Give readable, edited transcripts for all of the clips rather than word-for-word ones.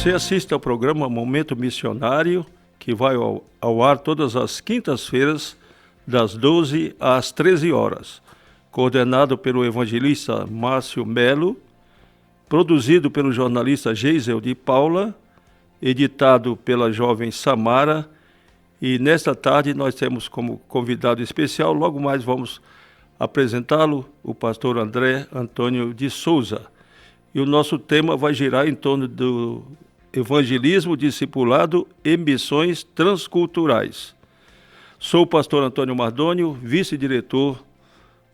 Você assiste ao programa Momento Missionário, que vai ao ar todas as quintas-feiras, das 12 às 13 horas, coordenado pelo evangelista Márcio Melo, produzido pelo jornalista Geisel de Paula, editado pela jovem Samara, e nesta tarde nós temos como convidado especial, logo mais vamos apresentá-lo, o pastor André Antônio de Souza. E o nosso tema vai girar em torno do evangelismo, discipulado e missões transculturais. Sou o pastor Antônio Mardônio, vice-diretor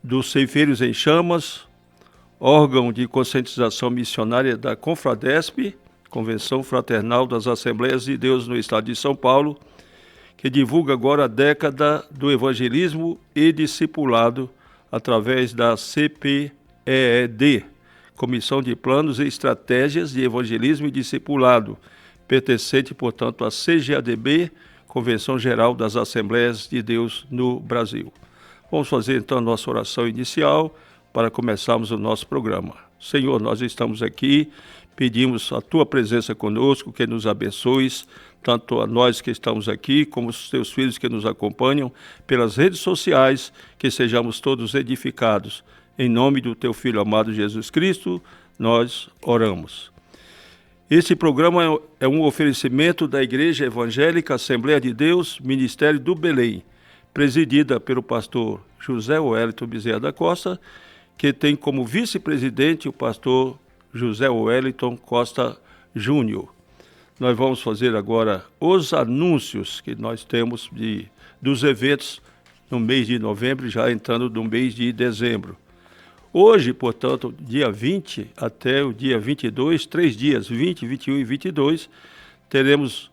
do Ceifeiros em Chamas, órgão de conscientização missionária da Confradesp, Convenção Fraternal das Assembleias de Deus no Estado de São Paulo, que divulga agora a década do evangelismo e discipulado através da CPEED, Comissão de Planos e Estratégias de Evangelismo e Discipulado, pertencente, portanto, à CGADB, Convenção Geral das Assembleias de Deus no Brasil. Vamos fazer, então, a nossa oração inicial para começarmos o nosso programa. Senhor, nós estamos aqui, pedimos a Tua presença conosco, que nos abençoes, tanto a nós que estamos aqui, como os Teus filhos que nos acompanham pelas redes sociais, que sejamos todos edificados. Em nome do Teu Filho amado Jesus Cristo, nós oramos. Este programa é um oferecimento da Igreja Evangélica Assembleia de Deus, Ministério do Belém, presidida pelo pastor José Wellington Bezerra da Costa, que tem como vice-presidente o pastor José Wellington Costa Júnior. Nós vamos fazer agora os anúncios que nós temos dos eventos no mês de novembro, já entrando no mês de dezembro. Hoje, portanto, dia 20 até o dia 22, 3 dias, 20, 21 e 22, teremos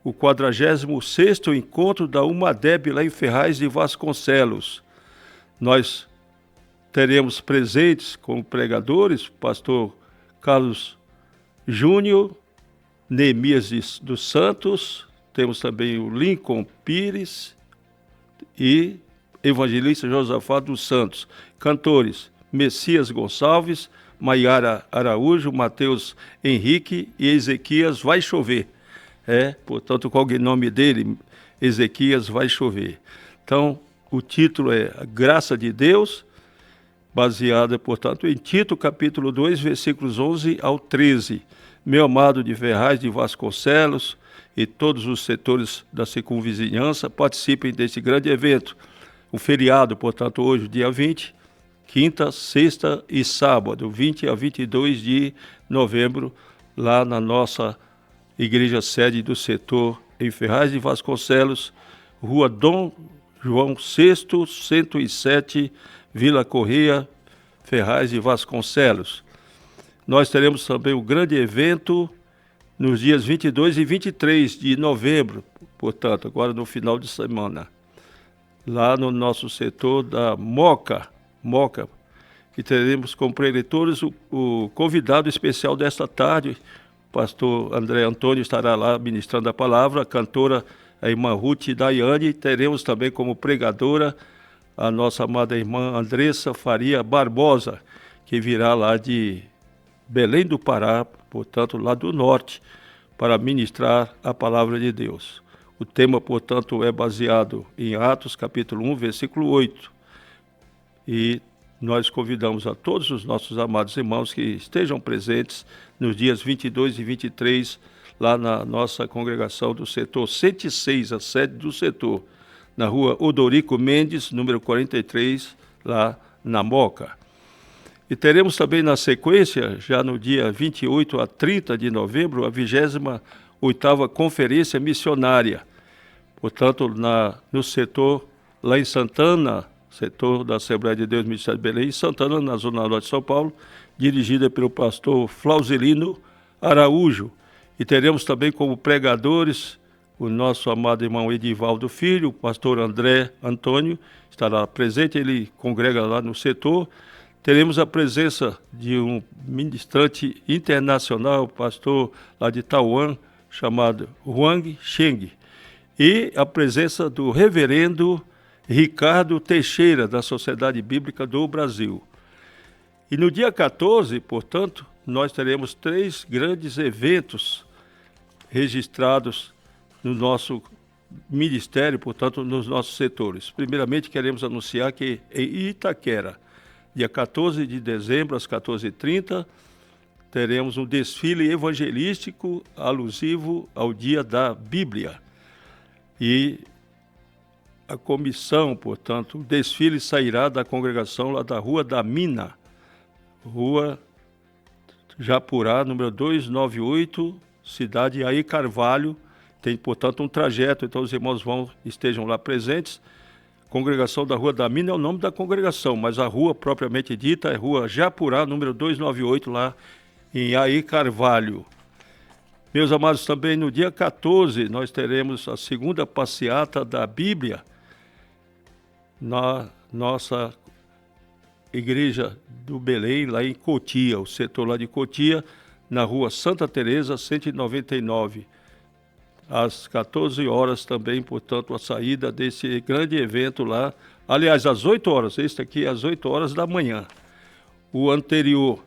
o 46º encontro da UMADEB lá em Ferraz de Vasconcelos. Nós teremos presentes como pregadores o pastor Carlos Júnior, Neemias dos Santos, temos também o Lincoln Pires e evangelista Josafá dos Santos, cantores Messias Gonçalves, Maiara Araújo, Mateus Henrique e Ezequias Vai Chover. Portanto, qual é o nome dele? Ezequias Vai Chover. Então, o título é A Graça de Deus, baseada, portanto, em Tito, capítulo 2, versículos 11 ao 13. Meu amado de Ferraz de Vasconcelos e todos os setores da circunvizinhança participem desse grande evento. O feriado, portanto, hoje, dia 20, quinta, sexta e sábado, 20 a 22 de novembro, lá na nossa igreja sede do setor em Ferraz de Vasconcelos, Rua Dom João VI, 107, Vila Correia, Ferraz de Vasconcelos. Nós teremos também um grande evento nos dias 22 e 23 de novembro, portanto, agora no final de semana, lá no nosso setor da Moca, e teremos como preletores o convidado especial desta tarde, o pastor André Antônio estará lá ministrando a palavra, a cantora, a irmã Ruth Daiane, teremos também como pregadora a nossa amada irmã Andressa Faria Barbosa, que virá lá de Belém do Pará, portanto, lá do norte, para ministrar a palavra de Deus. O tema, portanto, é baseado em Atos, capítulo 1, versículo 8. E nós convidamos a todos os nossos amados irmãos que estejam presentes nos dias 22 e 23, lá na nossa congregação do setor 106, a sede do setor, na rua Odorico Mendes, número 43, lá na Moca. E teremos também na sequência, já no dia 28 a 30 de novembro, a 28ª Conferência Missionária. Portanto, no setor, lá em Santana, setor da Assembleia de Deus Ministério de Belém, em Santana, na Zona Norte de São Paulo, dirigida pelo pastor Flauzelino Araújo. E teremos também como pregadores o nosso amado irmão Edivaldo Filho, o pastor André Antônio, estará presente, ele congrega lá no setor. Teremos a presença de um ministrante internacional, pastor lá de Taiwan, chamado Huang Sheng, e a presença do reverendo Ricardo Teixeira, da Sociedade Bíblica do Brasil. E no dia 14, portanto, nós teremos 3 grandes eventos registrados no nosso ministério, portanto, nos nossos setores. Primeiramente, queremos anunciar que em Itaquera, dia 14 de dezembro, às 14h30, teremos um desfile evangelístico alusivo ao Dia da Bíblia. E a comissão, portanto, o desfile sairá da congregação lá da Rua da Mina, Rua Japurá, número 298, cidade Aí Carvalho. Tem, portanto, um trajeto, então os irmãos estejam lá presentes. Congregação da Rua da Mina é o nome da congregação, mas a rua propriamente dita é Rua Japurá, número 298, lá em Aí Carvalho. Meus amados, também no dia 14 nós teremos a segunda passeata da Bíblia na nossa igreja do Belém, lá em Cotia, o setor lá de Cotia, na rua Santa Teresa, 199. Às 14 horas também, portanto, a saída desse grande evento lá. Aliás, às 8 horas, este aqui é às 8 horas da manhã. O anterior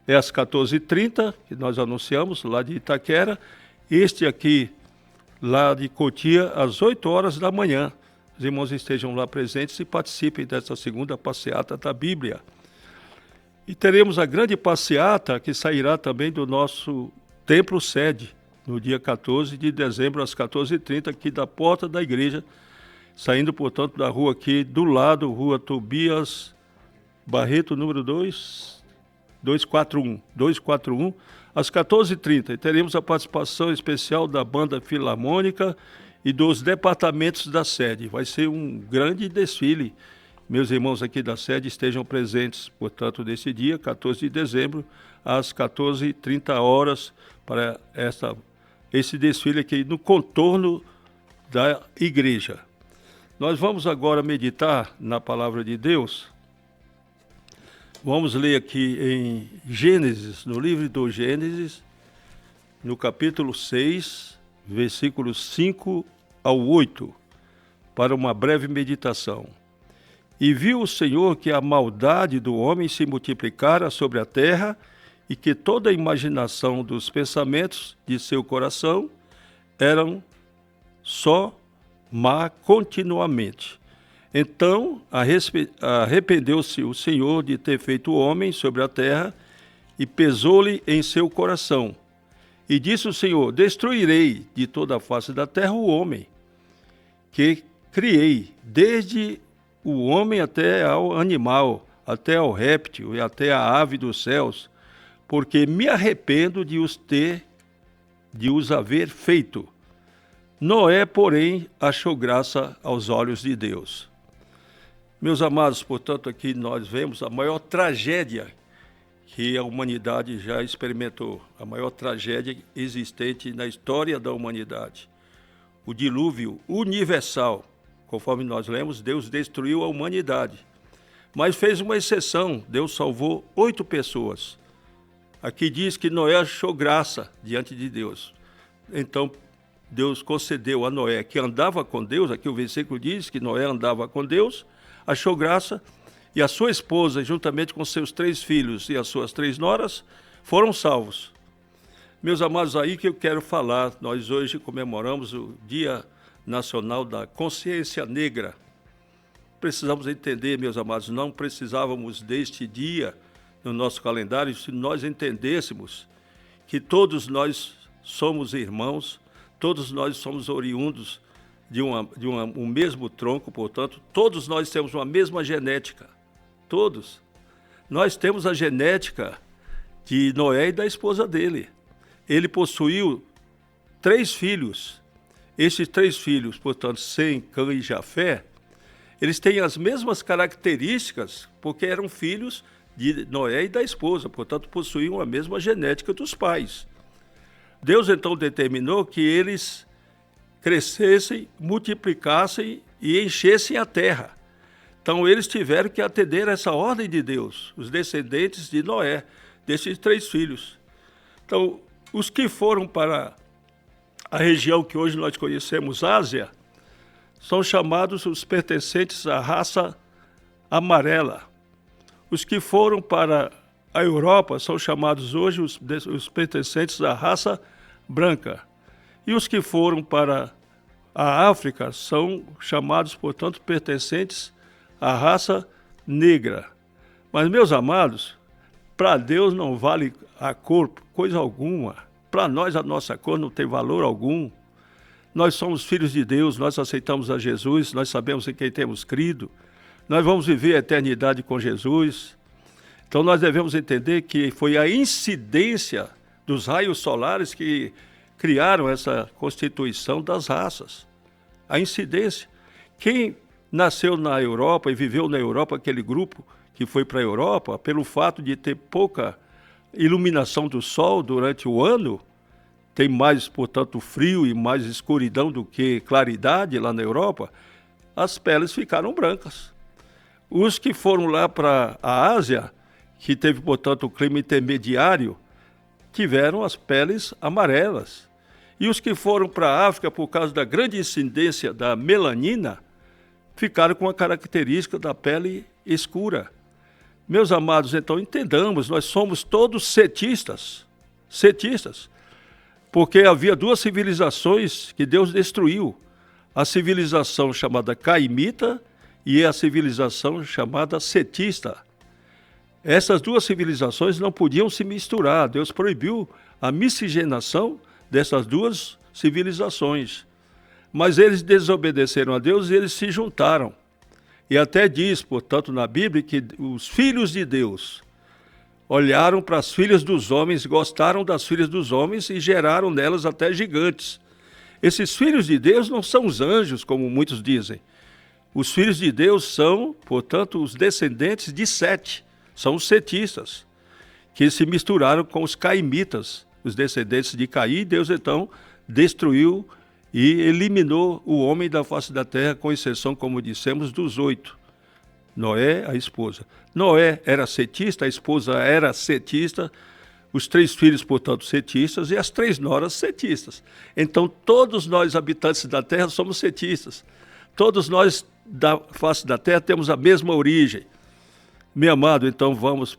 é às 14h30, que nós anunciamos, lá de Itaquera. Este aqui, lá de Cotia, às 8 horas da manhã. Os irmãos estejam lá presentes e participem dessa segunda passeata da Bíblia. E teremos a grande passeata que sairá também do nosso templo sede, no dia 14 de dezembro, às 14h30, aqui da porta da igreja, saindo, portanto, da rua aqui do lado, Rua Tobias Barreto, número 241, às 14h30. E teremos a participação especial da Banda Filarmônica e dos departamentos da sede. Vai ser um grande desfile. Meus irmãos aqui da sede estejam presentes, portanto, nesse dia, 14 de dezembro, às 14h30, para esse desfile aqui no contorno da igreja. Nós vamos agora meditar na palavra de Deus. Vamos ler aqui em Gênesis, no livro do Gênesis, no capítulo 6, versículos 5 ao 8, para uma breve meditação. E viu o Senhor que a maldade do homem se multiplicara sobre a terra e que toda a imaginação dos pensamentos de seu coração eram só má continuamente. Então arrependeu-se o Senhor de ter feito o homem sobre a terra e pesou-lhe em seu coração. E disse o Senhor: destruirei de toda a face da terra o homem que criei, desde o homem até ao animal, até ao réptil e até a ave dos céus, porque me arrependo de os haver feito. Noé, porém, achou graça aos olhos de Deus. Meus amados, portanto, aqui nós vemos a maior tragédia que a humanidade já experimentou, a maior tragédia existente na história da humanidade. O dilúvio universal. Conforme nós lemos, Deus destruiu a humanidade. Mas fez uma exceção, Deus salvou 8 pessoas. Aqui diz que Noé achou graça diante de Deus. Então, Deus concedeu a Noé, que andava com Deus, aqui o versículo diz que Noé andava com Deus, achou graça, e a sua esposa, juntamente com seus 3 filhos e as suas 3 noras, foram salvos. Meus amados, aí que eu quero falar, nós hoje comemoramos o Dia Nacional da Consciência Negra. Precisamos entender, meus amados, não precisávamos deste dia no nosso calendário se nós entendêssemos que todos nós somos irmãos, todos nós somos oriundos de um mesmo tronco, portanto, todos nós temos uma mesma genética. Todos. Nós temos a genética de Noé e da esposa dele. Ele possuiu 3 filhos. Esses 3 filhos, portanto, Sem, Cã e Jafé, eles têm as mesmas características porque eram filhos de Noé e da esposa, portanto, possuíam a mesma genética dos pais. Deus, então, determinou que eles crescessem, multiplicassem e enchessem a terra. Então, eles tiveram que atender a essa ordem de Deus, os descendentes de Noé, desses 3 filhos. Então, os que foram para a região que hoje nós conhecemos, Ásia, são chamados os pertencentes à raça amarela. Os que foram para a Europa são chamados hoje os pertencentes à raça branca. E os que foram para a África são chamados, portanto, pertencentes à raça negra. Mas, meus amados, para Deus não vale a cor coisa alguma. Para nós, a nossa cor não tem valor algum. Nós somos filhos de Deus, nós aceitamos a Jesus, nós sabemos em quem temos crido. Nós vamos viver a eternidade com Jesus. Então nós devemos entender que foi a incidência dos raios solares que criaram essa constituição das raças. A incidência. Quem nasceu na Europa e viveu na Europa, aquele grupo que foi para a Europa, pelo fato de ter pouca iluminação do sol durante o ano, tem mais, portanto, frio e mais escuridão do que claridade lá na Europa, as peles ficaram brancas. Os que foram lá para a Ásia, que teve, portanto, o clima intermediário, tiveram as peles amarelas. E os que foram para a África, por causa da grande incidência da melanina, ficaram com a característica da pele escura. Meus amados, então entendamos, nós somos todos cetistas, porque havia duas civilizações que Deus destruiu, a civilização chamada caimita e a civilização chamada cetista. Essas duas civilizações não podiam se misturar, Deus proibiu a miscigenação dessas duas civilizações. Mas eles desobedeceram a Deus e eles se juntaram. E até diz, portanto, na Bíblia, que os filhos de Deus olharam para as filhas dos homens, gostaram das filhas dos homens e geraram nelas até gigantes. Esses filhos de Deus não são os anjos, como muitos dizem. Os filhos de Deus são, portanto, os descendentes de Sete, são os setistas, que se misturaram com os caimitas, os descendentes de Caim. Deus, então, destruiu e eliminou o homem da face da terra, com exceção, como dissemos, dos 8. Noé, a esposa. Noé era cetista, a esposa era cetista, os 3 filhos, portanto, cetistas, e as 3 noras cetistas. Então, todos nós, habitantes da terra, somos cetistas. Todos nós, da face da terra, temos a mesma origem. Meu amado, então vamos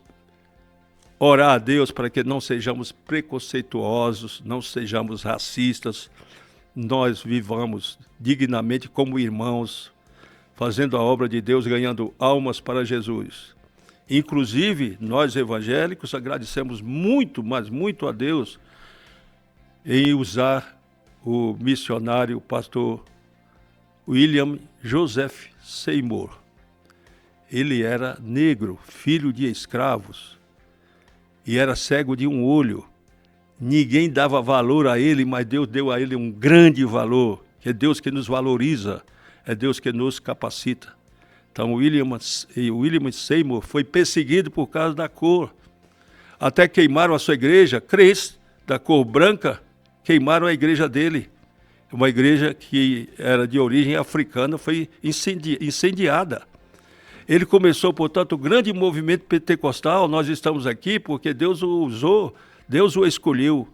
orar a Deus para que não sejamos preconceituosos, não sejamos racistas, nós vivamos dignamente como irmãos, fazendo a obra de Deus, ganhando almas para Jesus. Inclusive, nós evangélicos agradecemos muito, mas muito a Deus em usar o missionário, o pastor William Joseph Seymour. Ele era negro, filho de escravos, e era cego de um olho. Ninguém dava valor a ele, mas Deus deu a ele um grande valor, que é Deus que nos valoriza, é Deus que nos capacita. Então, William Seymour foi perseguido por causa da cor. Até queimaram a sua igreja, crentes da cor branca, queimaram a igreja dele. Uma igreja que era de origem africana, foi incendiada. Ele começou, portanto, o grande movimento pentecostal. Nós estamos aqui porque Deus o usou, Deus o escolheu.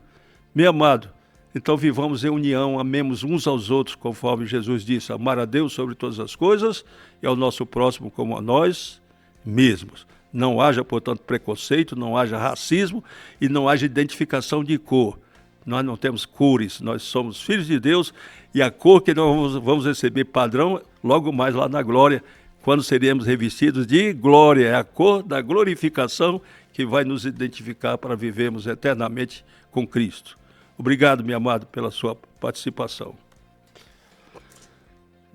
Meu amado, então vivamos em união, amemos uns aos outros, conforme Jesus disse, amar a Deus sobre todas as coisas e ao nosso próximo como a nós mesmos. Não haja, portanto, preconceito, não haja racismo e não haja identificação de cor. Nós não temos cores, nós somos filhos de Deus e a cor que nós vamos receber padrão logo mais lá na glória, quando seremos revestidos de glória. É a cor da glorificação que vai nos identificar para vivermos eternamente com Cristo. Obrigado, meu amado, pela sua participação.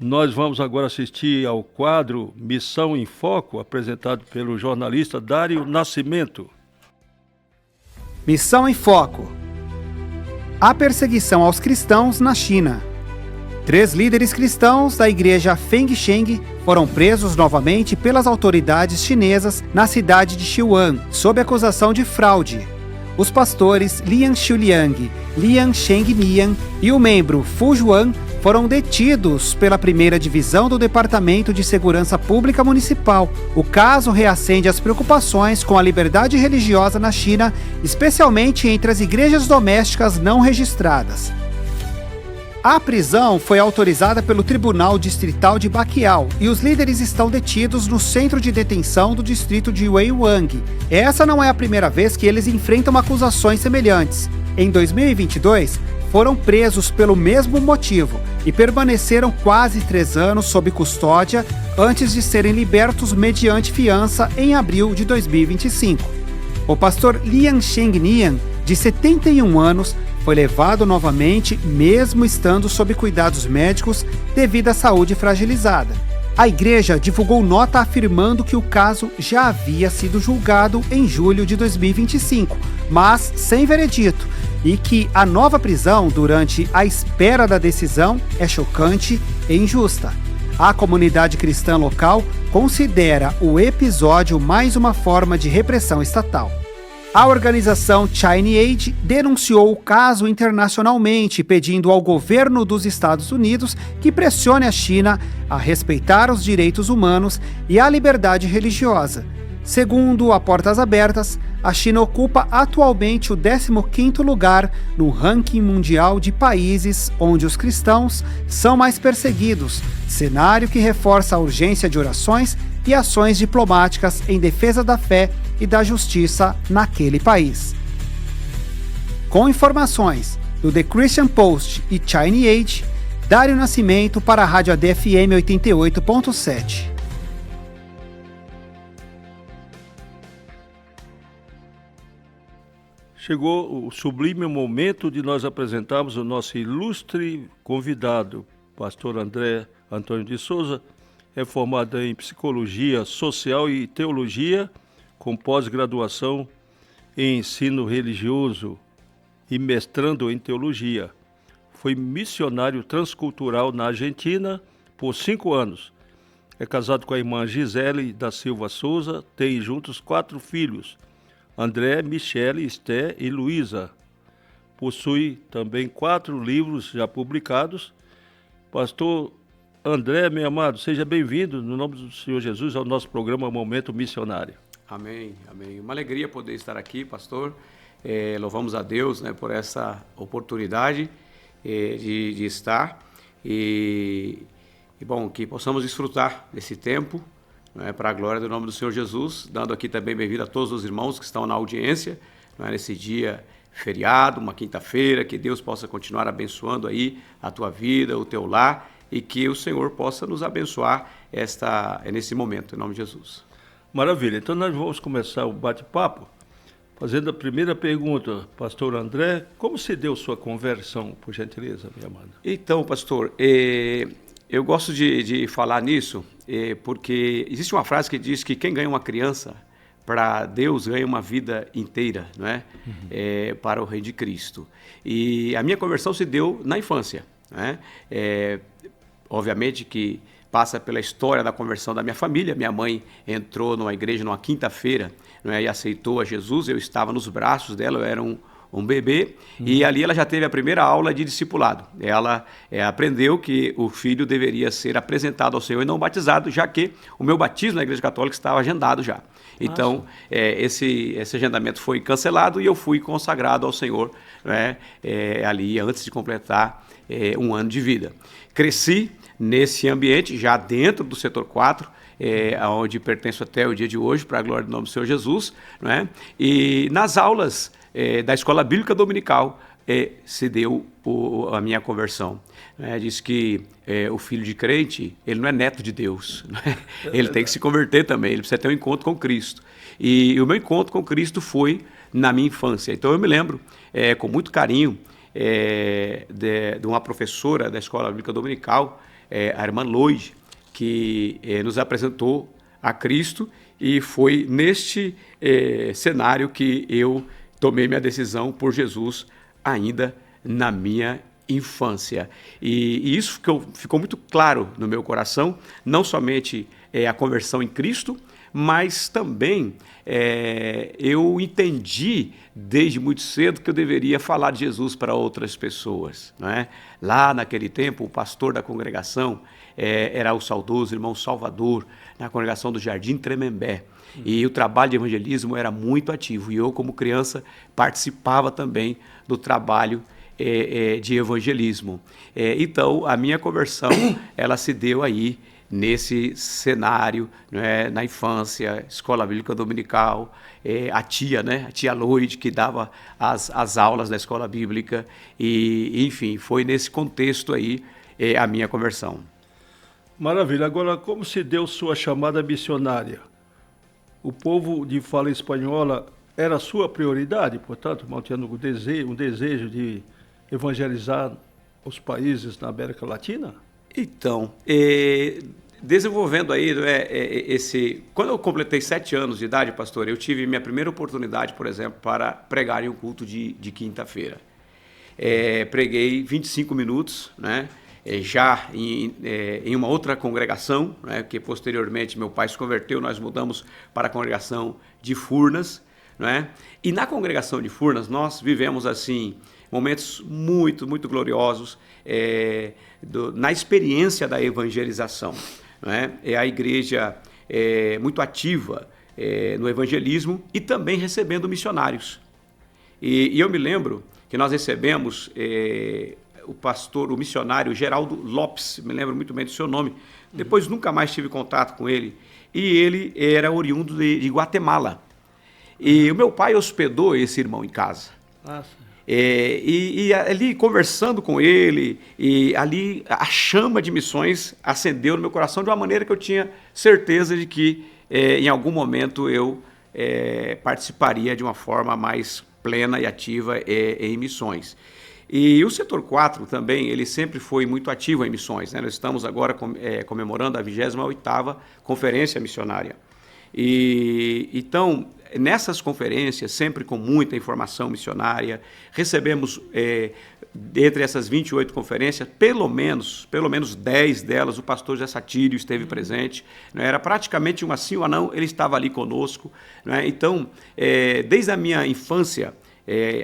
Nós vamos agora assistir ao quadro Missão em Foco, apresentado pelo jornalista Dário Nascimento. Missão em Foco. A perseguição aos cristãos na China. 3 líderes cristãos da igreja Feng Sheng foram presos novamente pelas autoridades chinesas na cidade de Xi'an, sob acusação de fraude. Os pastores Liang Xiuliang, Liang Shengmian e o membro Fu Juan foram detidos pela 1ª Divisão do Departamento de Segurança Pública Municipal. O caso reacende as preocupações com a liberdade religiosa na China, especialmente entre as igrejas domésticas não registradas. A prisão foi autorizada pelo Tribunal Distrital de Baquiao e os líderes estão detidos no centro de detenção do distrito de Weiwang. Essa não é a primeira vez que eles enfrentam acusações semelhantes. Em 2022, foram presos pelo mesmo motivo e permaneceram quase 3 anos sob custódia antes de serem libertos mediante fiança em abril de 2025. O pastor Lian Sheng Nian, de 71 anos, foi levado novamente mesmo estando sob cuidados médicos devido à saúde fragilizada. A igreja divulgou nota afirmando que o caso já havia sido julgado em julho de 2025, mas sem veredito, e que a nova prisão durante a espera da decisão é chocante e injusta. A comunidade cristã local considera o episódio mais uma forma de repressão estatal. A organização ChineAid denunciou o caso internacionalmente, pedindo ao governo dos Estados Unidos que pressione a China a respeitar os direitos humanos e a liberdade religiosa. Segundo a Portas Abertas, a China ocupa atualmente o 15º lugar no ranking mundial de países onde os cristãos são mais perseguidos, cenário que reforça a urgência de orações e ações diplomáticas em defesa da fé e da justiça naquele país. Com informações do The Christian Post e ChineAid, Dário Nascimento para a Rádio ADFM 88.7. Chegou o sublime momento de nós apresentarmos o nosso ilustre convidado, pastor André Antônio de Souza. É formado em Psicologia Social e Teologia, com pós-graduação em Ensino Religioso e mestrando em Teologia. Foi missionário transcultural na Argentina por 5 anos. É casado com a irmã Gisele da Silva Souza, tem juntos 4 filhos, André, Michele, Esté e Luísa. Possui também 4 livros já publicados. Pastor André, meu amado, seja bem-vindo, no nome do Senhor Jesus, ao nosso programa Momento Missionário. Amém, amém. Uma alegria poder estar aqui, pastor. Louvamos a Deus, né, por essa oportunidade de estar e bom, que possamos desfrutar desse tempo, né, para a glória do nome do Senhor Jesus, dando aqui também bem-vindo a todos os irmãos que estão na audiência, né, nesse dia feriado, uma quinta-feira, que Deus possa continuar abençoando aí a tua vida, o teu lar, e que o Senhor possa nos abençoar nesse momento, em nome de Jesus. Maravilha, então nós vamos começar o bate-papo fazendo a primeira pergunta. Pastor André, como se deu sua conversão, por gentileza, minha amada? Então, pastor, eu gosto de falar nisso, porque existe uma frase que diz que quem ganha uma criança, para Deus ganha uma vida inteira, não é? Para o Rei de Cristo. E a minha conversão se deu na infância, né? Obviamente que passa pela história da conversão da minha família. Minha mãe entrou numa igreja numa quinta-feira, né, e aceitou a Jesus. Eu estava nos braços dela, eu era um bebê, e ali ela já teve a primeira aula de discipulado. Ela aprendeu que o filho deveria ser apresentado ao Senhor e não batizado, já que o meu batismo na Igreja Católica estava agendado já. Então, esse agendamento foi cancelado e eu fui consagrado ao Senhor, né, ali antes de completar 1 ano de vida. Cresci nesse ambiente, já dentro do setor 4, onde pertenço até o dia de hoje, para a glória do nome do Senhor Jesus, né? E nas aulas da Escola Bíblica Dominical se deu a minha conversão. Diz que o filho de crente, ele não é neto de Deus, né? Ele tem que se converter também, ele precisa ter um encontro com Cristo. E o meu encontro com Cristo foi na minha infância. Então eu me lembro com muito carinho de uma professora da Escola Bíblica Dominical, a irmã Loide, que nos apresentou a Cristo, e foi neste cenário que eu tomei minha decisão por Jesus ainda na minha infância. E isso ficou muito claro no meu coração, não somente a conversão em Cristo, mas também eu entendi desde muito cedo que eu deveria falar de Jesus para outras pessoas, né? Lá naquele tempo, o pastor da congregação era o saudoso irmão Salvador, na congregação do Jardim Tremembé. E o trabalho de evangelismo era muito ativo, e eu, como criança, participava também do trabalho de evangelismo. Então, a minha conversão ela se deu aí nesse cenário, né, na infância, escola bíblica dominical, a tia, né, a tia Loide, que dava as aulas da escola bíblica, e enfim, foi nesse contexto aí a minha conversão. Maravilha. Agora, como se deu sua chamada missionária? O povo de fala espanhola era a sua prioridade, portanto, mantendo um desejo de evangelizar os países na América Latina? Então, desenvolvendo aí, quando eu completei 7 anos de idade, pastor, eu tive minha primeira oportunidade, por exemplo, para pregar em um culto de quinta-feira. Preguei 25 minutos, né? Já em uma outra congregação, né, que posteriormente meu pai se converteu, nós mudamos para a congregação de Furnas, né? E na congregação de Furnas nós vivemos assim momentos muito, muito gloriosos na experiência da evangelização, né? A igreja muito ativa no evangelismo e também recebendo missionários. E eu me lembro que nós recebemos o missionário Geraldo Lopes, me lembro muito bem do seu nome, depois nunca mais tive contato com ele, e ele era oriundo de Guatemala. E o meu pai hospedou esse irmão em casa. E ali conversando com ele, e ali a chama de missões acendeu no meu coração de uma maneira que eu tinha certeza de que em algum momento eu participaria de uma forma mais plena e ativa em missões. E o setor 4 também, ele sempre foi muito ativo em missões, né? Nós estamos agora comemorando a 28ª Conferência Missionária. Então, nessas conferências, sempre com muita informação missionária, recebemos, entre essas 28 conferências, pelo menos 10 delas, o pastor José Satírio esteve presente, né? Era praticamente um sim ou um não, ele estava ali conosco, né? Então, desde a minha infância,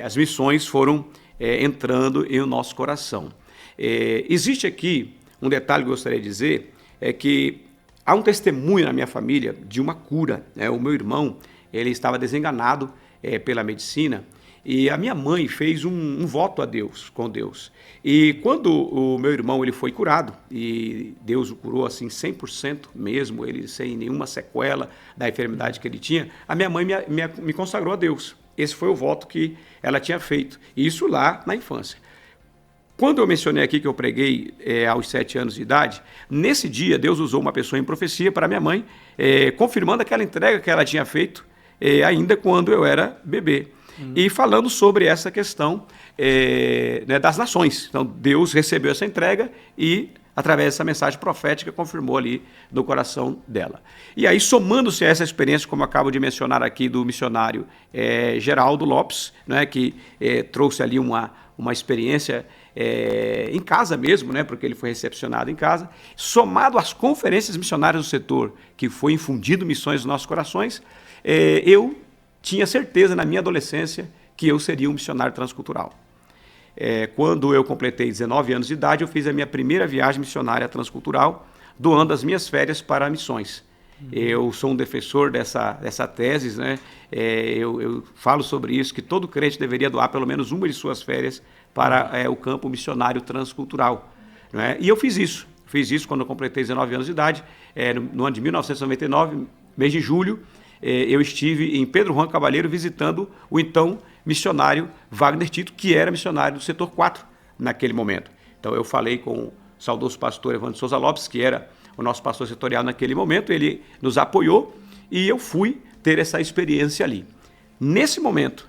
as missões foram entrando em o nosso coração. Existe aqui um detalhe que eu gostaria de dizer, que há um testemunho na minha família de uma cura, né? O meu irmão, ele estava desenganado pela medicina, e a minha mãe fez um voto a Deus, com Deus. E quando o meu irmão ele foi curado, e Deus o curou assim 100% mesmo, ele sem nenhuma sequela da enfermidade que ele tinha, a minha mãe me consagrou a Deus. Esse foi o voto que ela tinha feito, e isso lá na infância. Quando eu mencionei aqui que eu preguei aos 7 anos de idade, nesse dia Deus usou uma pessoa em profecia para minha mãe, confirmando aquela entrega que ela tinha feito ainda quando eu era bebê. E falando sobre essa questão né, das nações. Então Deus recebeu essa entrega e, através dessa mensagem profética, confirmou ali no coração dela. E aí, somando-se a essa experiência, como eu acabo de mencionar aqui, do missionário Geraldo Lopes, né, que trouxe ali uma experiência em casa mesmo, né, porque ele foi recepcionado em casa, somado às conferências missionárias do setor, que foi infundido missões nos nossos corações, eu tinha certeza na minha adolescência que eu seria um missionário transcultural. Quando eu completei 19 anos de idade, eu fiz a minha primeira viagem missionária transcultural, doando as minhas férias para missões. Eu sou um defensor dessa tese, né? Eu falo sobre isso, que todo crente deveria doar pelo menos uma de suas férias para o campo missionário transcultural, né? E eu fiz isso quando eu completei 19 anos de idade, no ano de 1999, mês de julho, eu estive em Pedro Juan Cavalheiro visitando o então missionário Wagner Tito, que era missionário do setor 4 naquele momento. Então eu falei com o saudoso pastor Evandro Souza Lopes, que era o nosso pastor setorial naquele momento, ele nos apoiou e eu fui ter essa experiência ali. Nesse momento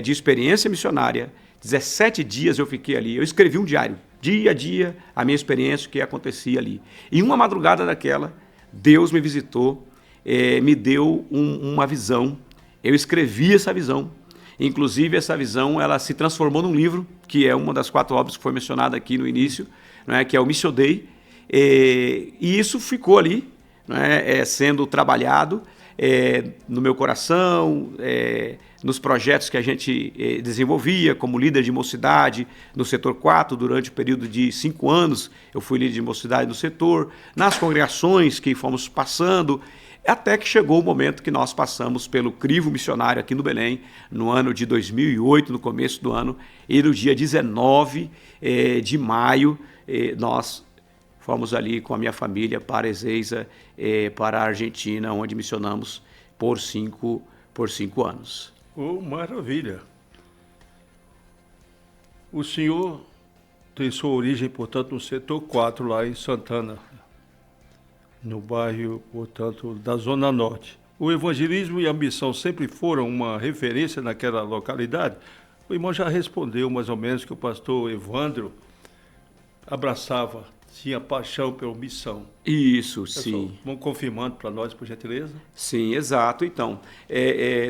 de experiência missionária, 17 dias eu fiquei ali, eu escrevi um diário, dia a dia, a minha experiência, o que acontecia ali. E uma madrugada daquela, Deus me visitou, me deu uma visão, eu escrevi essa visão, inclusive essa visão ela se transformou num livro, que é uma das 4 obras que foi mencionada aqui no início, né, que é o Missio Dei, e isso ficou ali, né, sendo trabalhado no meu coração, nos projetos que a gente desenvolvia como líder de mocidade no setor 4, durante o período de 5 anos eu fui líder de mocidade no setor, nas congregações que fomos passando, até que chegou o momento que nós passamos pelo crivo missionário aqui no Belém, no ano de 2008, no começo do ano, e no dia 19 de maio nós fomos ali com a minha família para Ezeiza, para a Argentina, onde missionamos por 5 anos. Oh, maravilha! O senhor tem sua origem, portanto, no setor 4, lá em Santana, no bairro, portanto, da Zona Norte. O evangelismo e a missão sempre foram uma referência naquela localidade? O irmão já respondeu mais ou menos que o pastor Evandro abraçava, tinha paixão pela missão. Isso, sim. Vamos confirmando para nós, por gentileza? Sim, exato. Então,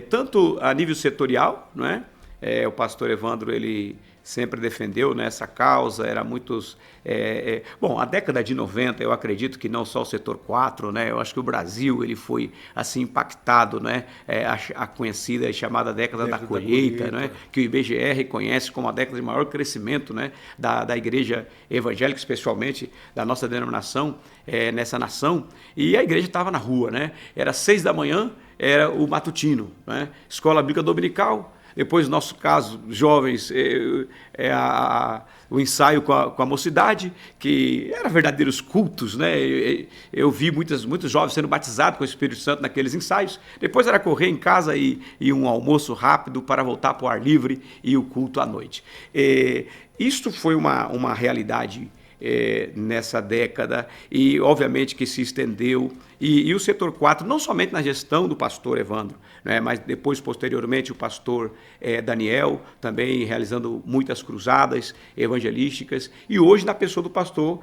tanto a nível setorial, não é? O pastor Evandro, ele sempre defendeu, né, essa causa, era muitos... Bom, a década de 90, eu acredito que não só o setor 4, né, eu acho que o Brasil ele foi assim impactado, né, a conhecida e chamada década da colheita, né, que o IBGE reconhece como a década de maior crescimento, né, da igreja evangélica, especialmente da nossa denominação, nessa nação, e a igreja estava na rua, né, era 6 da manhã, era o matutino, né, escola bíblica dominical. Depois, no nosso caso, jovens, o ensaio com a mocidade, que eram verdadeiros cultos, né? Eu vi muitos jovens sendo batizados com o Espírito Santo naqueles ensaios. Depois era correr em casa e um almoço rápido para voltar para o ar livre e o culto à noite. Isto foi uma realidade nessa década e, obviamente, que se estendeu. E o setor 4, não somente na gestão do pastor Evandro, né, mas depois, posteriormente, o pastor Daniel, também realizando muitas cruzadas evangelísticas, e hoje na pessoa do pastor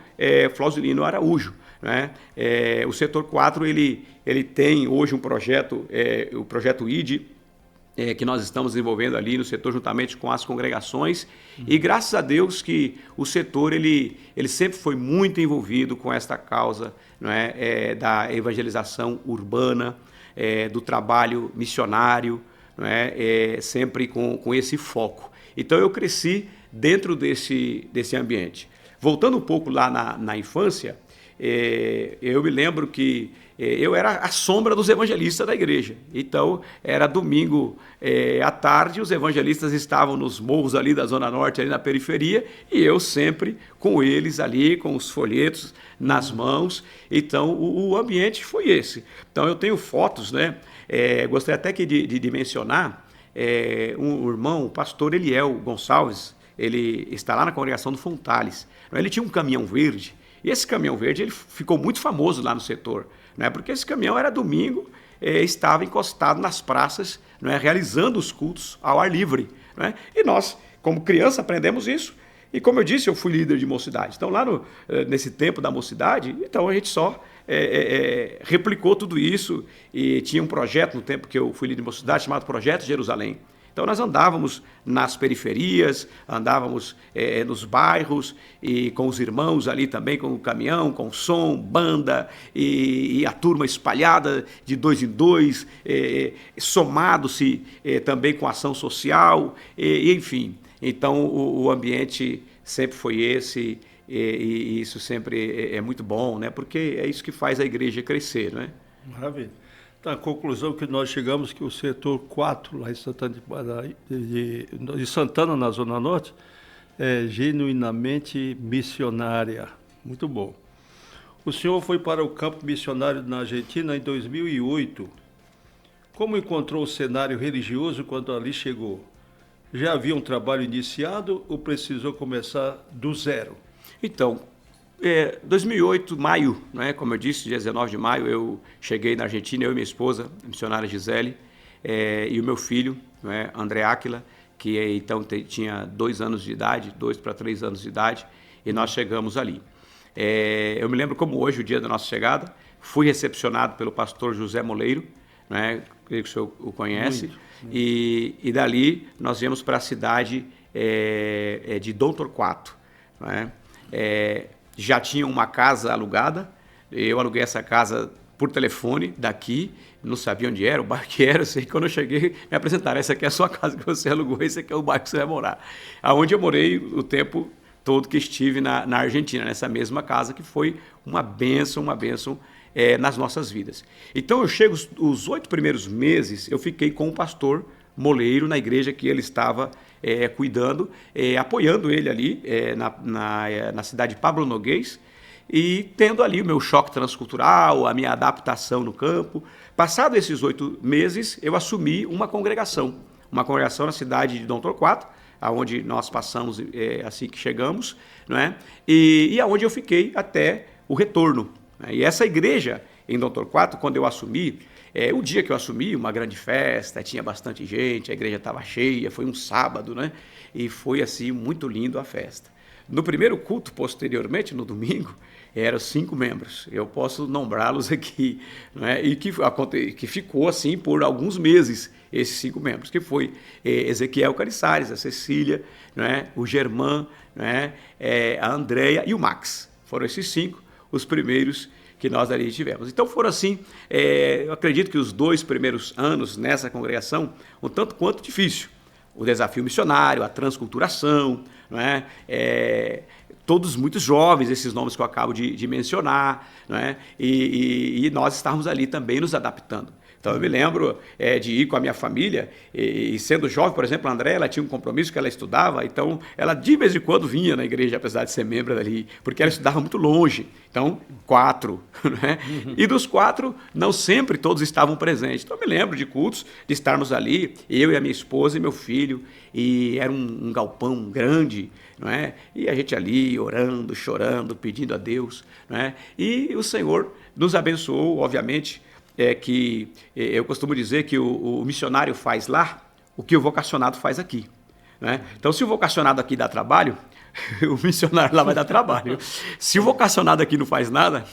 Flausilino Araújo. Né? O setor 4 ele tem hoje um projeto, o projeto ID, que nós estamos desenvolvendo ali no setor juntamente com as congregações, e graças a Deus que o setor ele sempre foi muito envolvido com esta causa, não é? Da evangelização urbana, do trabalho missionário, não é? Sempre com esse foco. Então eu cresci dentro desse ambiente. Voltando um pouco lá na infância, eu me lembro que eu era a sombra dos evangelistas da igreja. Então, era domingo à tarde, os evangelistas estavam nos morros ali da Zona Norte, ali na periferia, e eu sempre com eles ali, com os folhetos nas mãos. Então, o ambiente foi esse. Então, eu tenho fotos, né? Gostaria até que de mencionar um irmão, o pastor Eliel Gonçalves, ele está lá na congregação do Fontales. Ele tinha um caminhão verde, e esse caminhão verde ele ficou muito famoso lá no setor, né? Porque esse caminhão era domingo, estava encostado nas praças, não é? Realizando os cultos ao ar livre. Não é? E nós, como criança, aprendemos isso. E como eu disse, eu fui líder de mocidade. Então, lá nesse tempo da mocidade, então a gente só replicou tudo isso. E tinha um projeto no tempo que eu fui líder de mocidade chamado Projeto Jerusalém. Então, nós andávamos nas periferias, andávamos nos bairros e com os irmãos ali também, com o caminhão, com som, banda e a turma espalhada de 2 em 2, somado-se também com ação social, enfim. Então, o ambiente sempre foi esse e isso sempre é muito bom, né? Porque é isso que faz a igreja crescer, né? Maravilha. A conclusão que nós chegamos que o setor 4, lá em Santana, de Santana, na Zona Norte, é genuinamente missionária. Muito bom. O senhor foi para o campo missionário na Argentina em 2008. Como encontrou o cenário religioso quando ali chegou? Já havia um trabalho iniciado ou precisou começar do zero? Então, 2008, maio, né, como eu disse, dia 19 de maio, eu cheguei na Argentina, eu e minha esposa, a missionária Gisele, e o meu filho, né, André Áquila, que então tinha 2 anos de idade, 2 para 3 anos de idade, e nós chegamos ali. Eu me lembro como hoje, o dia da nossa chegada, fui recepcionado pelo pastor José Moleiro, né, creio que o senhor o conhece, muito. E dali nós viemos para a cidade de Dom Torquato, né? Já tinha uma casa alugada, eu aluguei essa casa por telefone daqui, não sabia onde era, o bairro que era, eu sei que quando eu cheguei me apresentaram, essa aqui é a sua casa que você alugou, esse aqui é o bairro que você vai morar. Aonde eu morei o tempo todo que estive na Argentina, nessa mesma casa, que foi uma bênção nas nossas vidas. Então eu chego, os 8 primeiros meses, eu fiquei com o pastor Moleiro na igreja que ele estava cuidando, apoiando ele ali na cidade de Pablo Noguês, e tendo ali o meu choque transcultural, a minha adaptação no campo. Passado esses 8 meses, eu assumi uma congregação na cidade de Dom Torquato, aonde nós passamos assim que chegamos, não é? E aonde eu fiquei até o retorno. Né? E essa igreja em Dom Torquato, quando eu assumi, o dia que eu assumi, uma grande festa, tinha bastante gente, a igreja estava cheia, foi um sábado, né? E foi assim muito lindo a festa. No primeiro culto, posteriormente, no domingo, eram 5 membros. Eu posso nombrá-los aqui, né? E que ficou assim por alguns meses, esses 5 membros, que foi Ezequiel Caniçares, a Cecília, né? O Germán, né? A Andréia e o Max. Foram esses 5 os primeiros que nós ali tivemos. Então foram assim, eu acredito que os 2 primeiros anos nessa congregação, um tanto quanto difícil. O desafio missionário, a transculturação, não é? Todos muito jovens, esses nomes que eu acabo de mencionar, não é? E nós estávamos ali também nos adaptando. Então eu me lembro de ir com a minha família e sendo jovem, por exemplo, a André, ela tinha um compromisso que ela estudava, então ela de vez em quando vinha na igreja, apesar de ser membro dali, porque ela estudava muito longe. Então, 4, né? E dos 4, não sempre todos estavam presentes. Então eu me lembro de cultos, de estarmos ali, eu e a minha esposa e meu filho, e era um galpão grande, não é? E a gente ali orando, chorando, pedindo a Deus, não é? E o Senhor nos abençoou, obviamente. Que eu costumo dizer que o missionário faz lá o que o vocacionado faz aqui, né? Então, se o vocacionado aqui dá trabalho, o missionário lá vai dar trabalho. Se o vocacionado aqui não faz nada,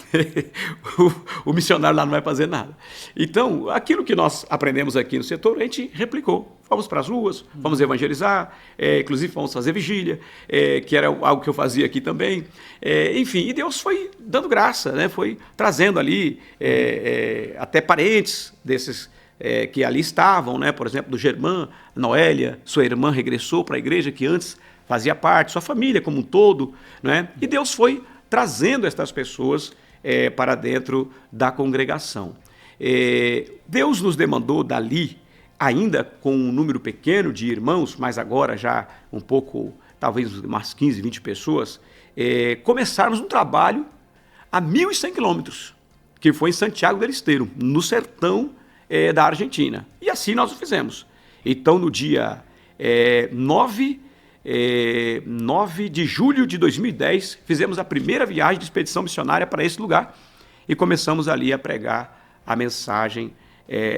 o missionário lá não vai fazer nada. Então, aquilo que nós aprendemos aqui no setor, a gente replicou. Fomos para as ruas, fomos evangelizar, inclusive fomos fazer vigília, que era algo que eu fazia aqui também. Enfim, e Deus foi dando graça, né? Foi trazendo ali até parentes desses que ali estavam, né? Por exemplo, do Germán, Noélia, sua irmã regressou para a igreja que antes fazia parte, sua família como um todo, né? E Deus foi trazendo estas pessoas para dentro da congregação. Deus nos demandou dali, ainda com um número pequeno de irmãos, mas agora já um pouco, talvez umas 15, 20 pessoas, começarmos um trabalho a 1.100 quilômetros, que foi em Santiago del Estero, no sertão da Argentina. E assim nós o fizemos. Então, no dia 9 de julho de 2010, fizemos a primeira viagem de expedição missionária para esse lugar e começamos ali a pregar a mensagem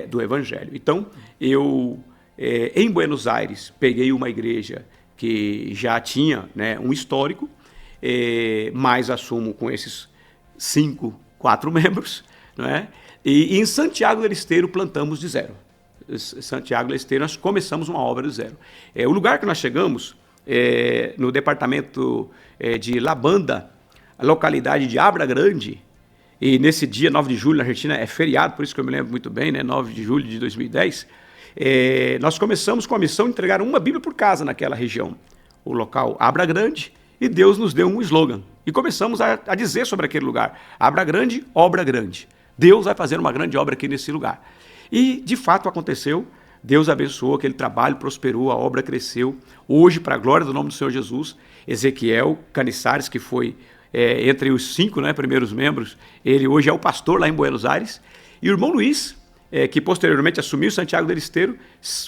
do Evangelho. Então, eu, em Buenos Aires, peguei uma igreja que já tinha, né, um histórico, mas assumo com esses 4 membros, né? E em Santiago del Estero plantamos de zero. Santiago del Estero nós começamos uma obra do zero. O lugar que nós chegamos, no departamento de La Banda, a localidade de Abra Grande, e nesse dia, 9 de julho, na Argentina, é feriado, por isso que eu me lembro muito bem, né? 9 de julho de 2010, nós começamos com a missão de entregar uma Bíblia por casa naquela região. O local Abra Grande, e Deus nos deu um slogan. E começamos a dizer sobre aquele lugar: Abra Grande, obra grande. Deus vai fazer uma grande obra aqui nesse lugar. E, de fato, aconteceu. Deus abençoou aquele trabalho, prosperou, a obra cresceu. Hoje, para a glória do nome do Senhor Jesus, Ezequiel Caniçares, que foi entre os 5, né, primeiros membros, ele hoje é o pastor lá em Buenos Aires. E o irmão Luiz, que posteriormente assumiu Santiago del Estero,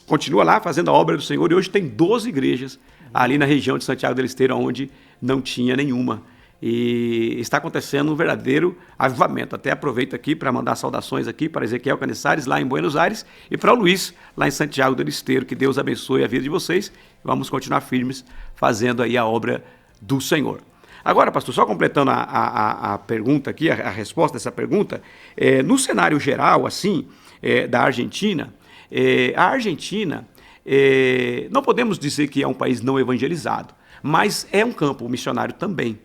continua lá fazendo a obra do Senhor, e hoje tem 12 igrejas ali na região de Santiago del Estero, onde não tinha nenhuma. E está acontecendo um verdadeiro avivamento. Até aproveito aqui para mandar saudações aqui para Ezequiel Caniçares, lá em Buenos Aires, e para o Luiz, lá em Santiago del Estero. Que Deus abençoe a vida de vocês. Vamos continuar firmes fazendo aí a obra do Senhor. Agora, pastor, só completando a pergunta aqui, a resposta dessa pergunta, no cenário geral, assim, da Argentina, a Argentina, não podemos dizer que é um país não evangelizado, mas é um campo missionário também.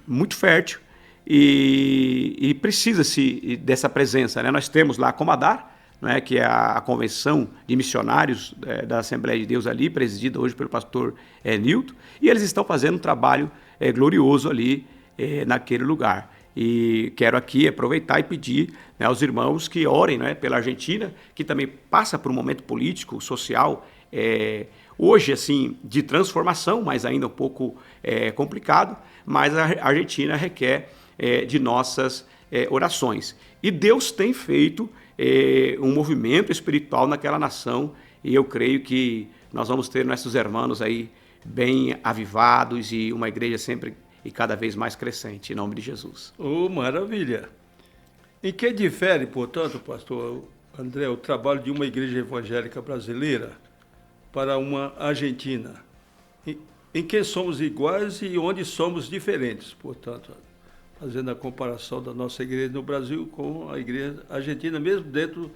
Muito fértil e precisa-se dessa presença, né? Nós temos lá a Comadar, né, que é a convenção de missionários da Assembleia de Deus ali, presidida hoje pelo pastor Nilton, e eles estão fazendo um trabalho glorioso ali naquele lugar. E quero aqui aproveitar e pedir, né, aos irmãos que orem, né, pela Argentina, que também passa por um momento político, social hoje, assim, de transformação, mas ainda um pouco complicado, mas a Argentina requer de nossas orações. E Deus tem feito um movimento espiritual naquela nação, e eu creio que nós vamos ter nossos irmãos aí bem avivados e uma igreja sempre e cada vez mais crescente, em nome de Jesus. Oh, maravilha! Em que difere, portanto, pastor André, o trabalho de uma igreja evangélica brasileira para uma argentina? Em que somos iguais e onde somos diferentes, portanto, fazendo a comparação da nossa igreja no Brasil com a igreja argentina, mesmo dentro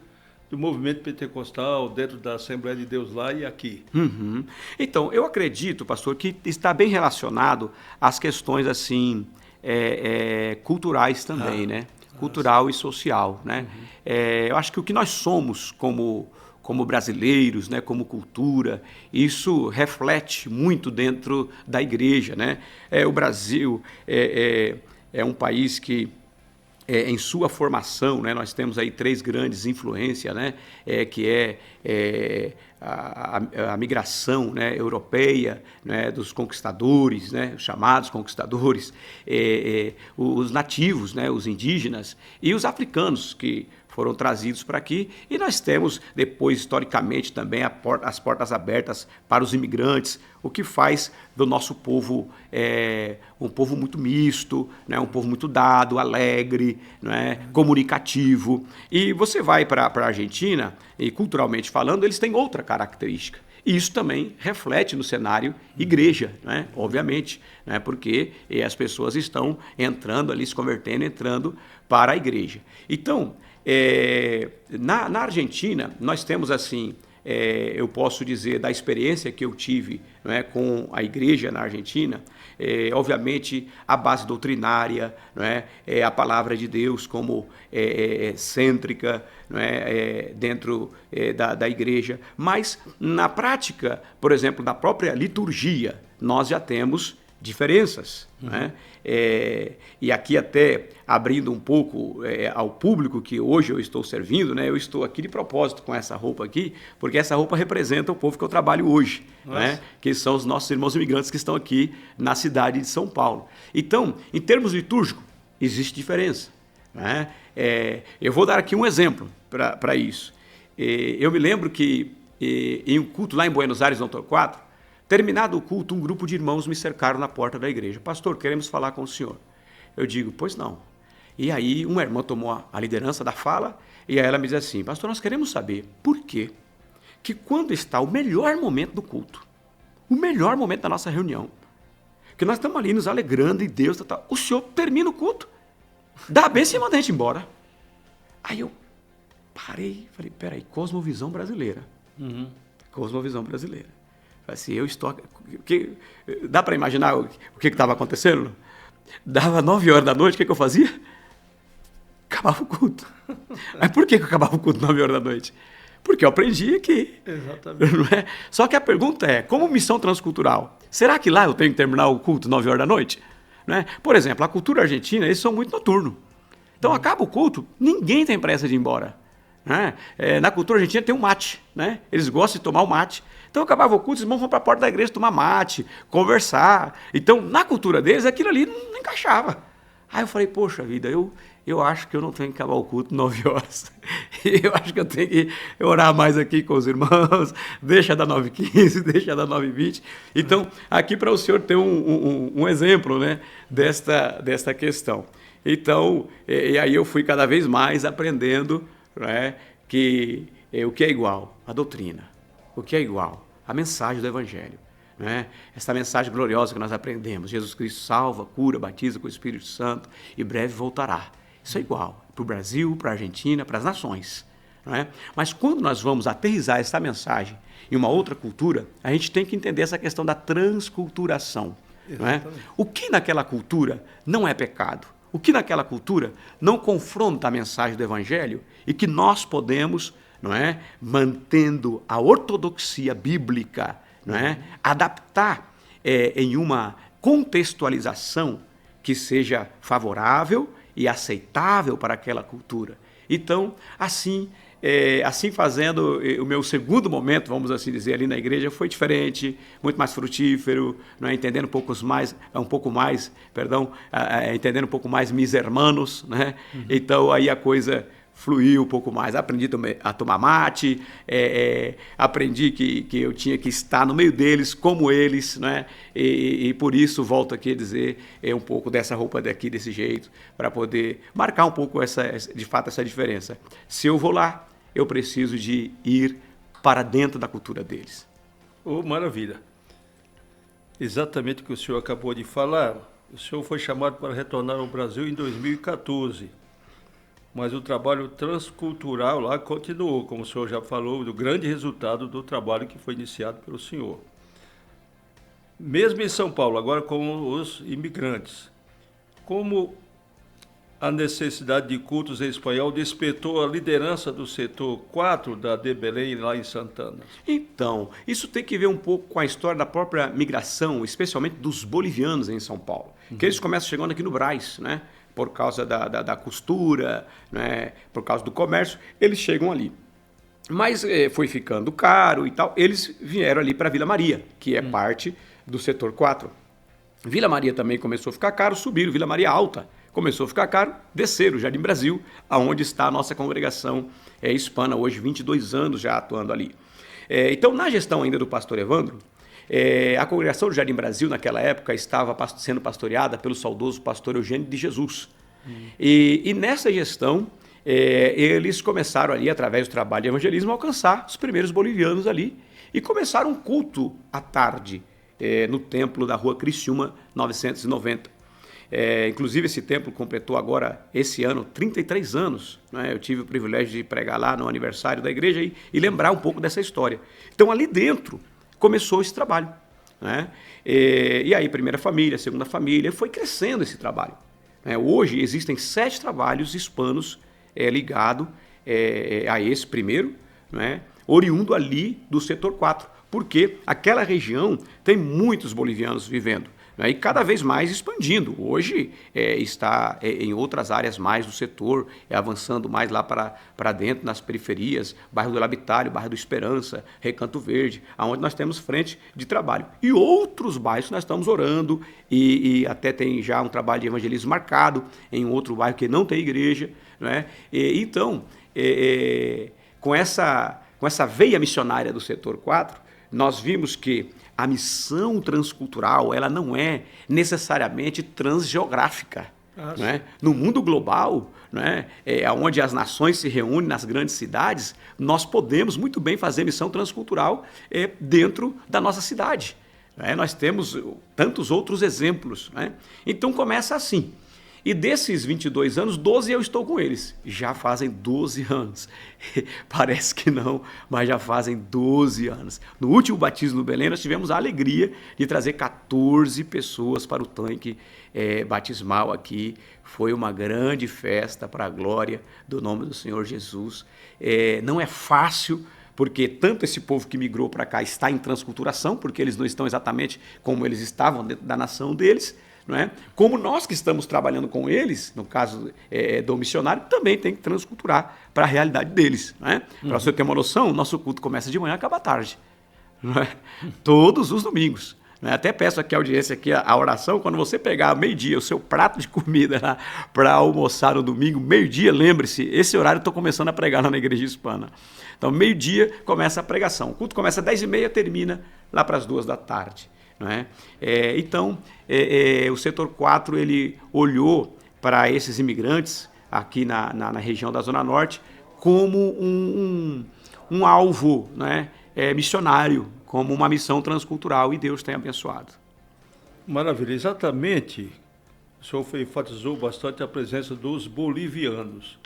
do movimento pentecostal, dentro da Assembleia de Deus lá e aqui. Uhum. Então, eu acredito, pastor, que está bem relacionado às questões assim culturais também, né? Cultural e social, né? Uhum. Eu acho que o que nós somos como brasileiros, né, como cultura, isso reflete muito dentro da igreja, né? O Brasil é um país que em sua formação, né, nós temos aí 3 grandes influências, né, que a migração, né, europeia, né, dos conquistadores, né, os chamados conquistadores, os nativos, né, os indígenas e os africanos que foram trazidos para aqui, e nós temos depois, historicamente, também as portas abertas para os imigrantes, o que faz do nosso povo um povo muito misto, né? Um povo muito dado, alegre, né? Comunicativo. E você vai para a Argentina, e culturalmente falando, eles têm outra característica. E isso também reflete no cenário igreja, né? Obviamente, né? Porque as pessoas estão entrando ali, se convertendo, entrando para a igreja. Então, na Argentina, nós temos assim, eu posso dizer da experiência que eu tive, né, com a igreja na Argentina, obviamente a base doutrinária, né, a palavra de Deus como cêntrica, né, dentro da igreja, mas na prática, por exemplo, da própria liturgia, nós já temos diferenças, né? E aqui até abrindo um pouco ao público que hoje eu estou servindo, né? Eu estou aqui de propósito com essa roupa aqui, porque essa roupa representa o povo que eu trabalho hoje, né? Que são os nossos irmãos imigrantes que estão aqui na cidade de São Paulo. Então, em termos litúrgicos, existe diferença, né? Eu vou dar aqui um exemplo para isso. Eu me lembro que em um culto lá em Buenos Aires, no Torquato, terminado o culto, um grupo de irmãos me cercaram na porta da igreja. Pastor, queremos falar com o senhor. Eu digo, pois não. E aí uma irmã tomou a liderança da fala e aí ela me diz assim, pastor, nós queremos saber por quê que quando está o melhor momento do culto, o melhor momento da nossa reunião, que nós estamos ali nos alegrando e Deus, o senhor termina o culto, dá a bênção e manda a gente embora. Aí eu parei, falei, peraí, cosmovisão brasileira. Uhum. Cosmovisão brasileira. Assim, eu estou... Dá para imaginar o que estava acontecendo? Dava 9 horas da noite, o que eu fazia? Acabava o culto. Mas por que eu acabava o culto 9 horas da noite? Porque eu aprendi aqui. Exatamente. Não é? Só que a pergunta é, como missão transcultural, será que lá eu tenho que terminar o culto 9 horas da noite? Não é? Por exemplo, a cultura argentina, eles são muito noturnos. Então, acaba o culto, ninguém tem pressa de ir embora. Né? Na cultura argentina tem um mate, né? Eles gostam de tomar o mate. Então acabava o culto, os irmãos vão para a porta da igreja tomar mate, conversar. Então, na cultura deles, aquilo ali não encaixava. Aí eu falei, poxa vida, eu acho que eu não tenho que acabar o culto 9 horas. Eu acho que eu tenho que orar mais aqui com os irmãos, deixa da 9h15, deixa da 9h20. Então, aqui para o senhor ter um exemplo, né, desta questão. Então, e aí eu fui cada vez mais aprendendo, né, que o que é igual? A doutrina. O que é igual? A mensagem do Evangelho. Né? Essa mensagem gloriosa que nós aprendemos. Jesus Cristo salva, cura, batiza com o Espírito Santo e breve voltará. Isso é igual para o Brasil, para a Argentina, para as nações. Né? Mas quando nós vamos aterrissar essa mensagem em uma outra cultura, a gente tem que entender essa questão da transculturação. Né? O que naquela cultura não é pecado? O que naquela cultura não confronta a mensagem do Evangelho e que nós podemos, não é, mantendo a ortodoxia bíblica, não é, adaptar em uma contextualização que seja favorável e aceitável para aquela cultura. Então, assim, assim fazendo, o meu segundo momento, vamos assim dizer, ali na igreja foi diferente, muito mais frutífero, não é? Entendendo entendendo um pouco mais mis hermanos, né? Então aí a coisa fluiu um pouco mais. Aprendi a tomar mate, aprendi que eu tinha que estar no meio deles, como eles, né? E por isso, volto aqui a dizer, um pouco dessa roupa daqui, desse jeito, para poder marcar um pouco, de fato, essa diferença. Se eu vou lá, eu preciso de ir para dentro da cultura deles. Oh, maravilha. Exatamente o que o senhor acabou de falar. O senhor foi chamado para retornar ao Brasil em 2014. Mas o trabalho transcultural lá continuou, como o senhor já falou, do grande resultado do trabalho que foi iniciado pelo senhor. Mesmo em São Paulo, agora com os imigrantes, como a necessidade de cultos em espanhol despertou a liderança do setor 4 da de Belém, lá em Santana? Então, isso tem que ver um pouco com a história da própria migração, especialmente dos bolivianos em São Paulo, que eles começam chegando aqui no Brás, né? Por causa da costura, né? Por causa do comércio, eles chegam ali. Mas foi ficando caro e tal, eles vieram ali para Vila Maria, que é parte do setor 4. Vila Maria também começou a ficar caro, subiram, Vila Maria Alta começou a ficar caro, desceram, Jardim Brasil, aonde está a nossa congregação hispana, hoje 22 anos já atuando ali. Então, na gestão ainda do pastor Evandro, a congregação do Jardim Brasil, naquela época, estava sendo pastoreada pelo saudoso pastor Eugênio de Jesus. E nessa gestão, eles começaram ali, através do trabalho de evangelismo, a alcançar os primeiros bolivianos ali e começaram um culto à tarde no templo da Rua Criciúma 990. Inclusive, esse templo completou agora, esse ano, 33 anos. Né? Eu tive o privilégio de pregar lá no aniversário da igreja e lembrar um pouco dessa história. Então, ali dentro, começou esse trabalho. Né? E aí, primeira família, segunda família, foi crescendo esse trabalho. Hoje, existem 7 trabalhos hispanos ligados a esse primeiro, né? Oriundo ali do setor 4, porque aquela região tem muitos bolivianos vivendo. E cada vez mais expandindo. Hoje está em outras áreas mais do setor, avançando mais lá para dentro, nas periferias, bairro do Labitário, bairro do Esperança, Recanto Verde, onde nós temos frente de trabalho. E outros bairros nós estamos orando, e até tem já um trabalho de evangelismo marcado em outro bairro que não tem igreja. Né? Então, com essa veia missionária do setor 4, nós vimos que a missão transcultural, ela não é necessariamente transgeográfica. Né? No mundo global, né, onde as nações se reúnem nas grandes cidades, nós podemos muito bem fazer missão transcultural dentro da nossa cidade. Né? Nós temos tantos outros exemplos. Né? Então começa assim. E desses 22 anos, 12 eu estou com eles. Já fazem 12 anos. Parece que não, mas já fazem 12 anos. No último batismo no Belém, nós tivemos a alegria de trazer 14 pessoas para o tanque batismal aqui. Foi uma grande festa para a glória do nome do Senhor Jesus. Não é fácil, porque tanto esse povo que migrou para cá está em transculturação, porque eles não estão exatamente como eles estavam dentro da nação deles, não é? Como nós que estamos trabalhando com eles, no caso do missionário, também tem que transculturar para a realidade deles. Não é? Para você ter uma noção, nosso culto começa de manhã e acaba à tarde. Não é? Todos os domingos. Não é? Até peço aqui a audiência, aqui, a oração, quando você pegar meio-dia o seu prato de comida para almoçar no domingo, meio-dia, lembre-se, esse horário eu estou começando a pregar lá na igreja hispana. Então, meio-dia começa a pregação. O culto começa às 10h30 e termina lá para as 14h. Não é? Então, o setor 4 ele olhou para esses imigrantes aqui na região da Zona Norte como um alvo, né, missionário, como uma missão transcultural, e Deus tem abençoado. Maravilha, exatamente. O senhor enfatizou bastante a presença dos bolivianos.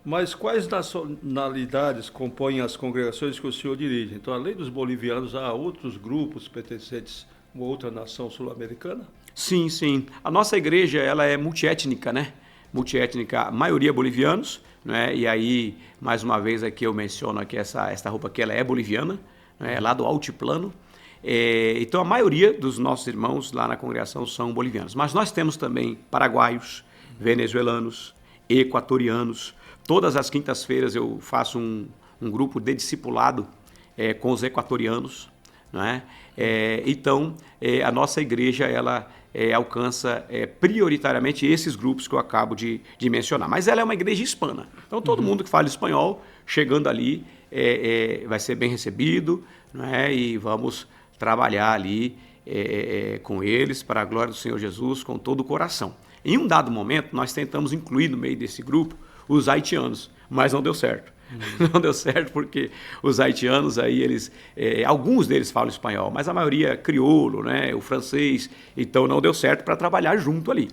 Mas quais nacionalidades compõem as congregações que o senhor dirige? Então, além dos bolivianos, há outros grupos pertencentes a uma outra nação sul-americana? Sim, sim. A nossa igreja ela é multiétnica, né? Multiétnica, a maioria bolivianos, né? E aí, mais uma vez aqui eu menciono aqui essa roupa aqui, ela é boliviana, né? Lá do altiplano. Então, a maioria dos nossos irmãos lá na congregação são bolivianos. Mas nós temos também paraguaios, venezuelanos, equatorianos, Todas as quintas-feiras eu faço um grupo de discipulado com os equatorianos, né? Então, a nossa igreja ela alcança prioritariamente esses grupos que eu acabo de mencionar. Mas ela é uma igreja hispana. Então, todo mundo que fala espanhol, chegando ali, vai ser bem recebido, né? E vamos trabalhar ali com eles para a glória do Senhor Jesus com todo o coração. Em um dado momento, nós tentamos incluir no meio desse grupo os haitianos, mas não deu certo. Não deu certo porque os haitianos aí, alguns deles falam espanhol, mas a maioria crioulo, né, o francês, então não deu certo para trabalhar junto ali.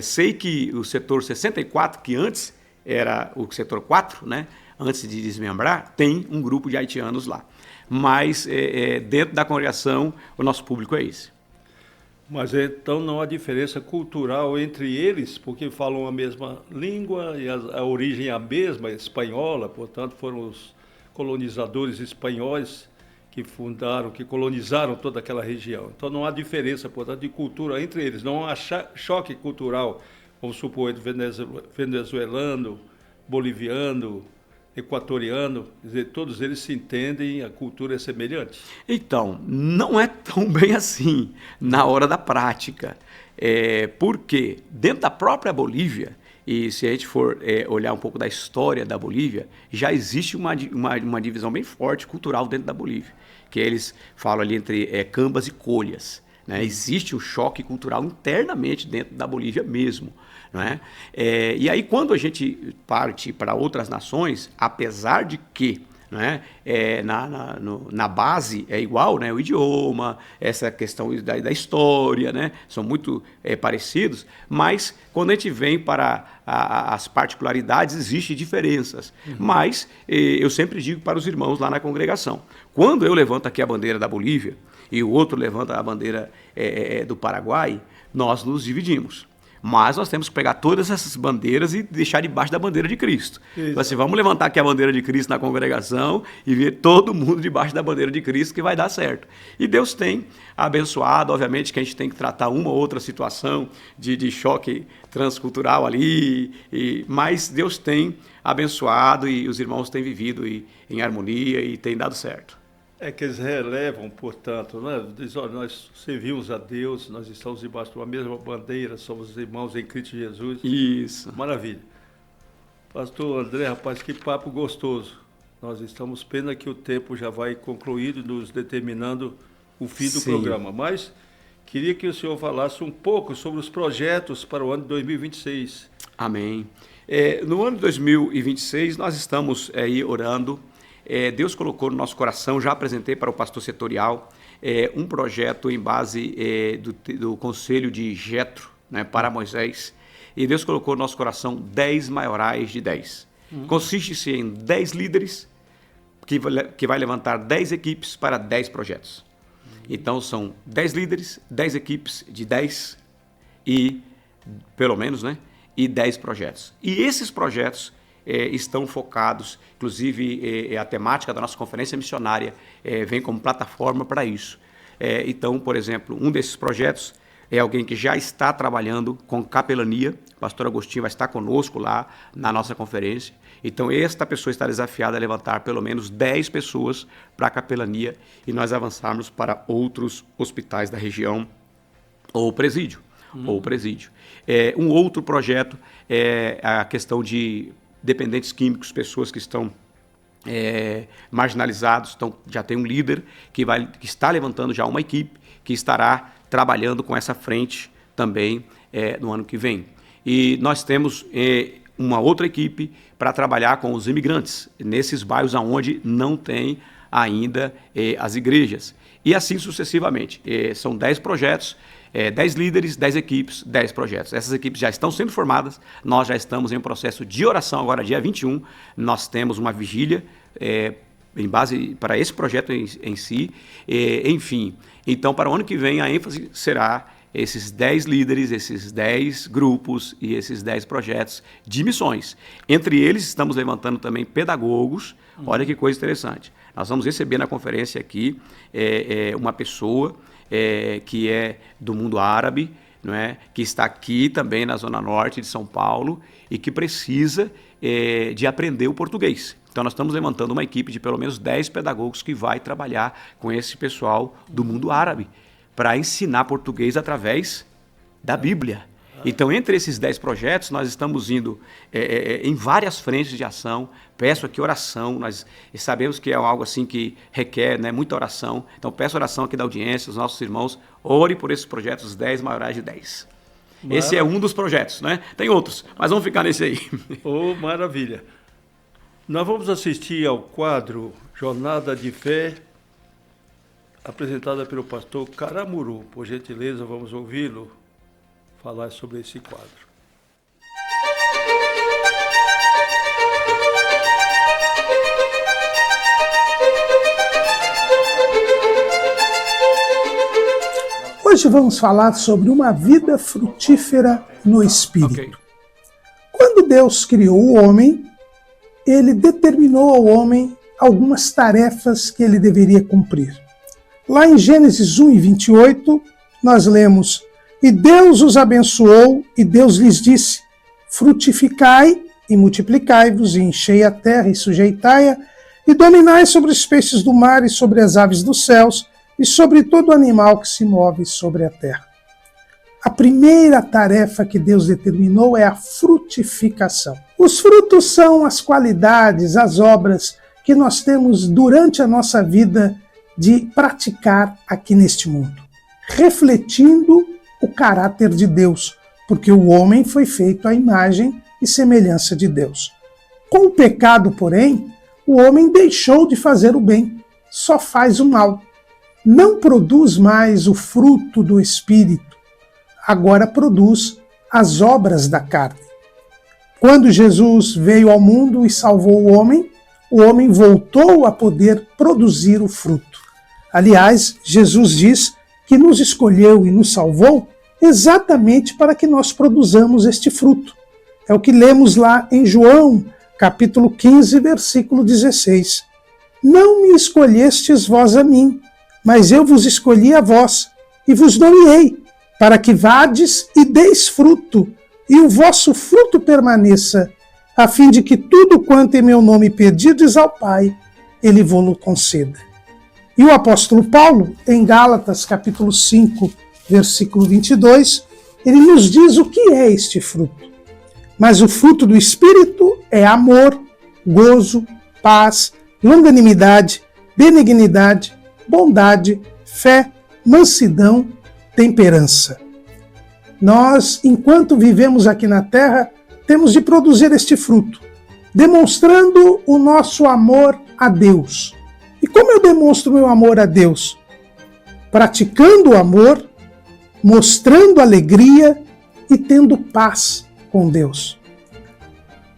Sei que o setor 64, que antes era o setor 4, né, antes de desmembrar, tem um grupo de haitianos lá. Mas dentro da congregação, o nosso público é esse. Mas então não há diferença cultural entre eles, porque falam a mesma língua e a origem é a mesma, espanhola, portanto foram os colonizadores espanhóis que que colonizaram toda aquela região. Então não há diferença, portanto, de cultura entre eles, não há choque cultural, vamos supor, entre venezuelano, boliviano, equatoriano, quer dizer, todos eles se entendem, a cultura é semelhante? Então, não é tão bem assim na hora da prática, porque dentro da própria Bolívia, e se a gente for olhar um pouco da história da Bolívia, já existe uma divisão bem forte cultural dentro da Bolívia, que eles falam ali entre cambas e colhas, né? Existe um choque cultural internamente dentro da Bolívia mesmo. Não é? E aí, quando a gente parte para outras nações, apesar de que, não é, na base é igual, né, o idioma, essa questão da história, né, são muito parecidos, mas quando a gente vem para as particularidades, existem diferenças. Mas eu sempre digo para os irmãos lá na congregação, quando eu levanto aqui a bandeira da Bolívia e o outro levanta a bandeira do Paraguai, nós nos dividimos. Mas nós temos que pegar todas essas bandeiras e deixar debaixo da bandeira de Cristo. Então, assim, vamos levantar aqui a bandeira de Cristo na congregação e ver todo mundo debaixo da bandeira de Cristo que vai dar certo. E Deus tem abençoado, obviamente que a gente tem que tratar uma ou outra situação de choque transcultural ali, mas Deus tem abençoado e os irmãos têm vivido em harmonia e tem dado certo. Que eles relevam, portanto, né? Diz, olha, nós servimos a Deus, nós estamos debaixo de uma mesma bandeira, somos irmãos em Cristo Jesus. Isso. Maravilha. Pastor André, rapaz, que papo gostoso. Nós estamos, pena que o tempo já vai concluído, nos determinando o fim do programa. Mas queria que o senhor falasse um pouco sobre os projetos para o ano de 2026. Amém. No ano de 2026, nós estamos aí orando. Deus colocou no nosso coração, já apresentei para o pastor setorial, um projeto em base do conselho de Jetro, né, para Moisés, e Deus colocou no nosso coração 10 maiorais de 10. Consiste-se em 10 líderes que vai levantar 10 equipes para 10 projetos. Então são 10 líderes, 10 equipes de 10 e, pelo menos, né, e 10 projetos. E esses projetos estão focados, inclusive a temática da nossa conferência missionária vem como plataforma para isso. Então, por exemplo, um desses projetos é alguém que já está trabalhando com capelania, o pastor Agostinho vai estar conosco lá na nossa conferência. Então, esta pessoa está desafiada a levantar pelo menos 10 pessoas para a capelania e nós avançarmos para outros hospitais da região ou presídio. Um outro projeto é a questão de dependentes químicos, pessoas que estão marginalizados. Então, já tem um líder que está levantando já uma equipe que estará trabalhando com essa frente também no ano que vem. E nós temos uma outra equipe para trabalhar com os imigrantes, nesses bairros onde não tem ainda as igrejas. E assim sucessivamente. São 10 projetos, 10 líderes, 10 equipes, 10 projetos. Essas equipes já estão sendo formadas, nós já estamos em um processo de oração agora, dia 21, nós temos uma vigília em base para esse projeto em si, enfim. Então, para o ano que vem, a ênfase será esses 10 líderes, esses 10 grupos e esses 10 projetos de missões. Entre eles, estamos levantando também pedagogos. Olha que coisa interessante. Nós vamos receber na conferência aqui uma pessoa que é do mundo árabe, não é? Que está aqui também na Zona Norte de São Paulo e que precisa de aprender o português. Então, nós estamos levantando uma equipe de pelo menos 10 pedagogos que vai trabalhar com esse pessoal do mundo árabe para ensinar português através da Bíblia. Então, entre esses 10 projetos, nós estamos indo em várias frentes de ação. Peço aqui oração, nós sabemos que é algo assim que requer, né, muita oração. Então, peço oração aqui da audiência, os nossos irmãos, ore por esses projetos, os 10 maiorais de 10. Esse é um dos projetos, né? Tem outros, mas vamos ficar nesse aí. Oh, maravilha. Nós vamos assistir ao quadro Jornada de Fé, apresentada pelo pastor Caramuru. Por gentileza, vamos ouvi-lo falar sobre esse quadro. Hoje vamos falar sobre uma vida frutífera no Espírito. Okay. Quando Deus criou o homem, ele determinou ao homem algumas tarefas que ele deveria cumprir. Lá em Gênesis 1:28, nós lemos: "E Deus os abençoou, e Deus lhes disse: frutificai e multiplicai-vos, e enchei a terra e sujeitai-a, e dominai sobre os peixes do mar e sobre as aves dos céus, e sobre todo animal que se move sobre a terra." A primeira tarefa que Deus determinou é a frutificação. Os frutos são as qualidades, as obras que nós temos durante a nossa vida de praticar aqui neste mundo, refletindo o caráter de Deus, porque o homem foi feito à imagem e semelhança de Deus. Com o pecado, porém, o homem deixou de fazer o bem, só faz o mal. Não produz mais o fruto do Espírito, agora produz as obras da carne. Quando Jesus veio ao mundo e salvou o homem voltou a poder produzir o fruto. Aliás, Jesus diz que nos escolheu e nos salvou exatamente para que nós produzamos este fruto. É o que lemos lá em João, capítulo 15, versículo 16. "Não me escolhestes vós a mim, mas eu vos escolhi a vós, e vos nomeei, para que vades e deis fruto, e o vosso fruto permaneça, a fim de que tudo quanto em meu nome pedides ao Pai, ele vô-lo conceda." E o apóstolo Paulo, em Gálatas, capítulo 5, versículo 22, ele nos diz o que é este fruto. "Mas o fruto do Espírito é amor, gozo, paz, longanimidade, benignidade, bondade, fé, mansidão, temperança." Nós, enquanto vivemos aqui na terra, temos de produzir este fruto, demonstrando o nosso amor a Deus. E como eu demonstro meu amor a Deus? Praticando o amor, mostrando alegria e tendo paz com Deus.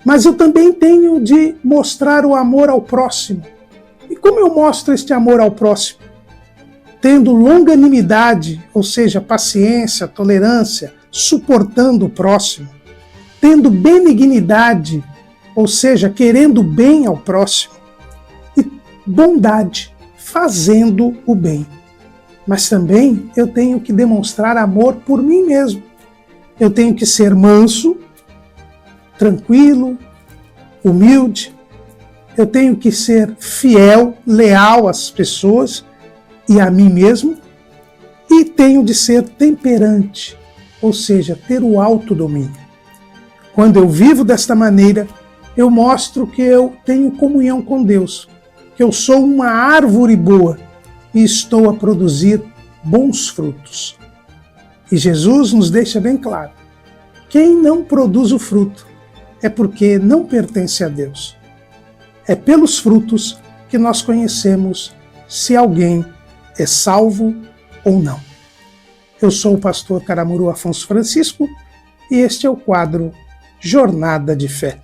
Mas eu também tenho de mostrar o amor ao próximo. E como eu mostro este amor ao próximo? Tendo longanimidade, ou seja, paciência, tolerância, suportando o próximo. Tendo benignidade, ou seja, querendo bem ao próximo. E bondade, fazendo o bem. Mas também eu tenho que demonstrar amor por mim mesmo. Eu tenho que ser manso, tranquilo, humilde. Eu tenho que ser fiel, leal às pessoas e a mim mesmo. E tenho de ser temperante, ou seja, ter o autodomínio. Quando eu vivo desta maneira, eu mostro que eu tenho comunhão com Deus, que eu sou uma árvore boa e estou a produzir bons frutos. E Jesus nos deixa bem claro: quem não produz o fruto é porque não pertence a Deus. É pelos frutos que nós conhecemos se alguém é salvo ou não. Eu sou o pastor Caramuru Afonso Francisco e este é o quadro Jornada de Fé.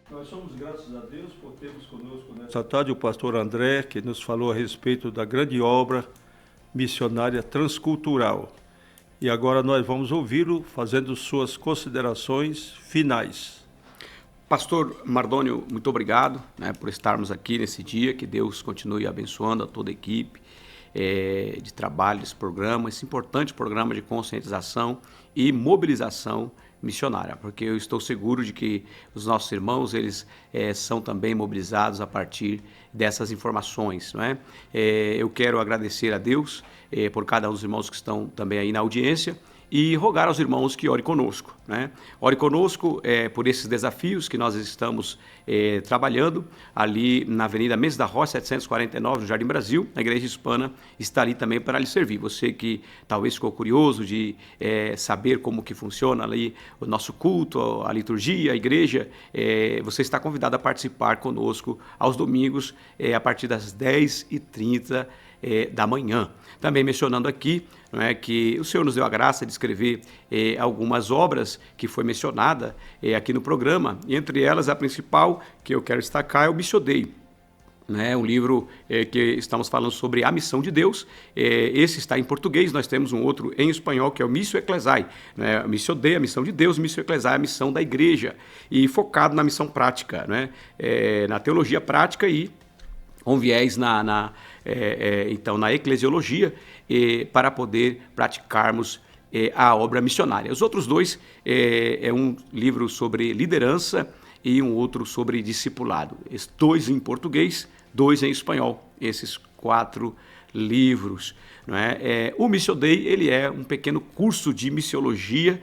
Nós somos graças a Deus por termos conosco nesta tarde o pastor André, que nos falou a respeito da grande obra missionária transcultural. E agora nós vamos ouvi-lo fazendo suas considerações finais. Pastor Mardônio, muito obrigado, né, por estarmos aqui nesse dia. Que Deus continue abençoando a toda a equipe de trabalho desse programa, esse importante programa de conscientização e mobilização missionária, porque eu estou seguro de que os nossos irmãos, eles são também mobilizados a partir dessas informações, não é? Eu quero agradecer a Deus por cada um dos irmãos que estão também aí na audiência, e rogar aos irmãos que ore conosco, né? Ore conosco por esses desafios que nós estamos trabalhando ali na Avenida Mendes da Roça, 749, no Jardim Brasil. A Igreja Hispana está ali também para lhe servir. Você que talvez ficou curioso de saber como que funciona ali o nosso culto, a liturgia, a igreja, você está convidado a participar conosco aos domingos a partir das 10h30 da manhã. Também mencionando aqui, não é, que o Senhor nos deu a graça de escrever algumas obras que foi mencionada aqui no programa, e entre elas a principal que eu quero destacar é o Missio Dei, né, um livro que estamos falando sobre a missão de Deus. Esse está em português, nós temos um outro em espanhol que é o Missio Ecclesiae, né, Missio Dei, a missão de Deus, Missio Ecclesiae, a missão da igreja, e focado na missão prática, né, na teologia prática e com viés então, na eclesiologia, para poder praticarmos a obra missionária. Os outros dois é um livro sobre liderança e um outro sobre discipulado. Dois em português, dois em espanhol, esses 4 livros. Não é? O Missio Dei, ele é um pequeno curso de missiologia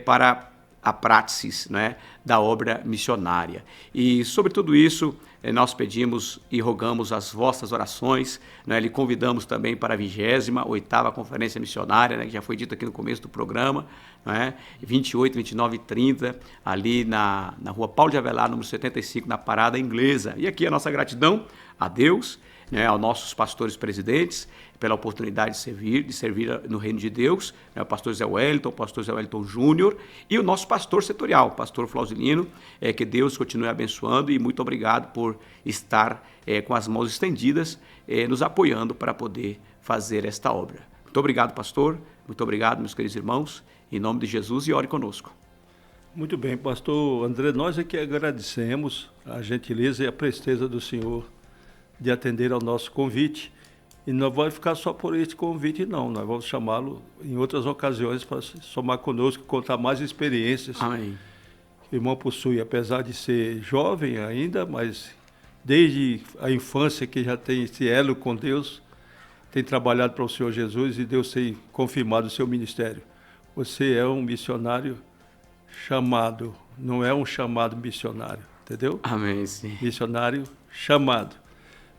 para a praxis, né, da obra missionária. E sobre tudo isso, nós pedimos e rogamos as vossas orações, né, lhe convidamos também para a 28ª Conferência Missionária, né, que já foi dito aqui no começo do programa, né, 28, 29 e 30, ali na Rua Paulo de Avelar, número 75, na Parada Inglesa. E aqui a nossa gratidão a Deus, né, aos nossos pastores presidentes, pela oportunidade de servir no reino de Deus, né, o pastor Zé Wellington Júnior, e o nosso pastor setorial, o pastor Flausilino, que Deus continue abençoando, e muito obrigado por estar com as mãos estendidas, nos apoiando para poder fazer esta obra. Muito obrigado, pastor, muito obrigado, meus queridos irmãos, em nome de Jesus, e ore conosco. Muito bem, pastor André, nós é que agradecemos a gentileza e a presteza do senhor de atender ao nosso convite. E não vai ficar só por este convite, não. Nós vamos chamá-lo em outras ocasiões para somar conosco, contar mais experiências. Amém. O irmão possui, apesar de ser jovem ainda, mas desde a infância que já tem esse elo com Deus, tem trabalhado para o Senhor Jesus e Deus tem confirmado o seu ministério. Você é um missionário chamado, não é um chamado missionário, entendeu? Amém, sim. Missionário chamado.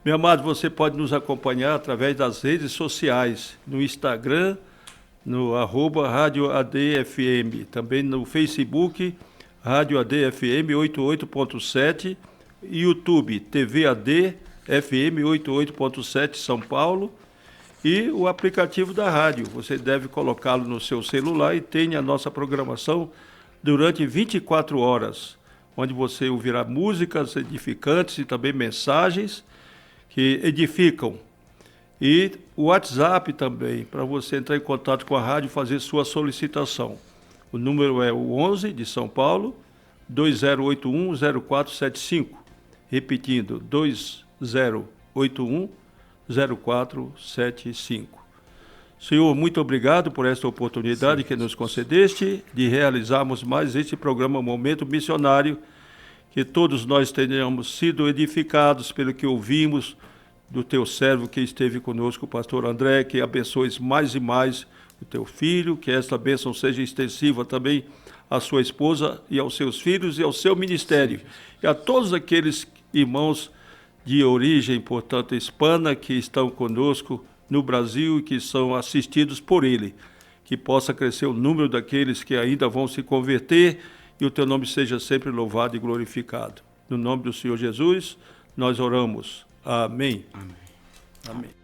Meu amado, você pode nos acompanhar através das redes sociais, no Instagram, no @Rádio ADFM, também no Facebook, Rádio ADFM 88.7, YouTube, TV ADFM 88.7 São Paulo, e o aplicativo da rádio. Você deve colocá-lo no seu celular e tenha a nossa programação durante 24 horas, onde você ouvirá músicas edificantes e também mensagens que edificam. E o WhatsApp também, para você entrar em contato com a rádio e fazer sua solicitação. O número é o 11 de São Paulo, 2081-0475. Repetindo, 2081-0475. Senhor, muito obrigado por esta oportunidade que nos concedeste de realizarmos mais este programa Momento Missionário, que todos nós tenhamos sido edificados pelo que ouvimos do teu servo que esteve conosco, o pastor André, que abençoes mais e mais o teu filho, que esta bênção seja extensiva também à sua esposa e aos seus filhos e ao seu ministério. E a todos aqueles irmãos de origem, portanto, hispana, que estão conosco no Brasil e que são assistidos por ele. Que possa crescer o número daqueles que ainda vão se converter, e o teu nome seja sempre louvado e glorificado. No nome do Senhor Jesus, nós oramos. Amém. Amém. Amém.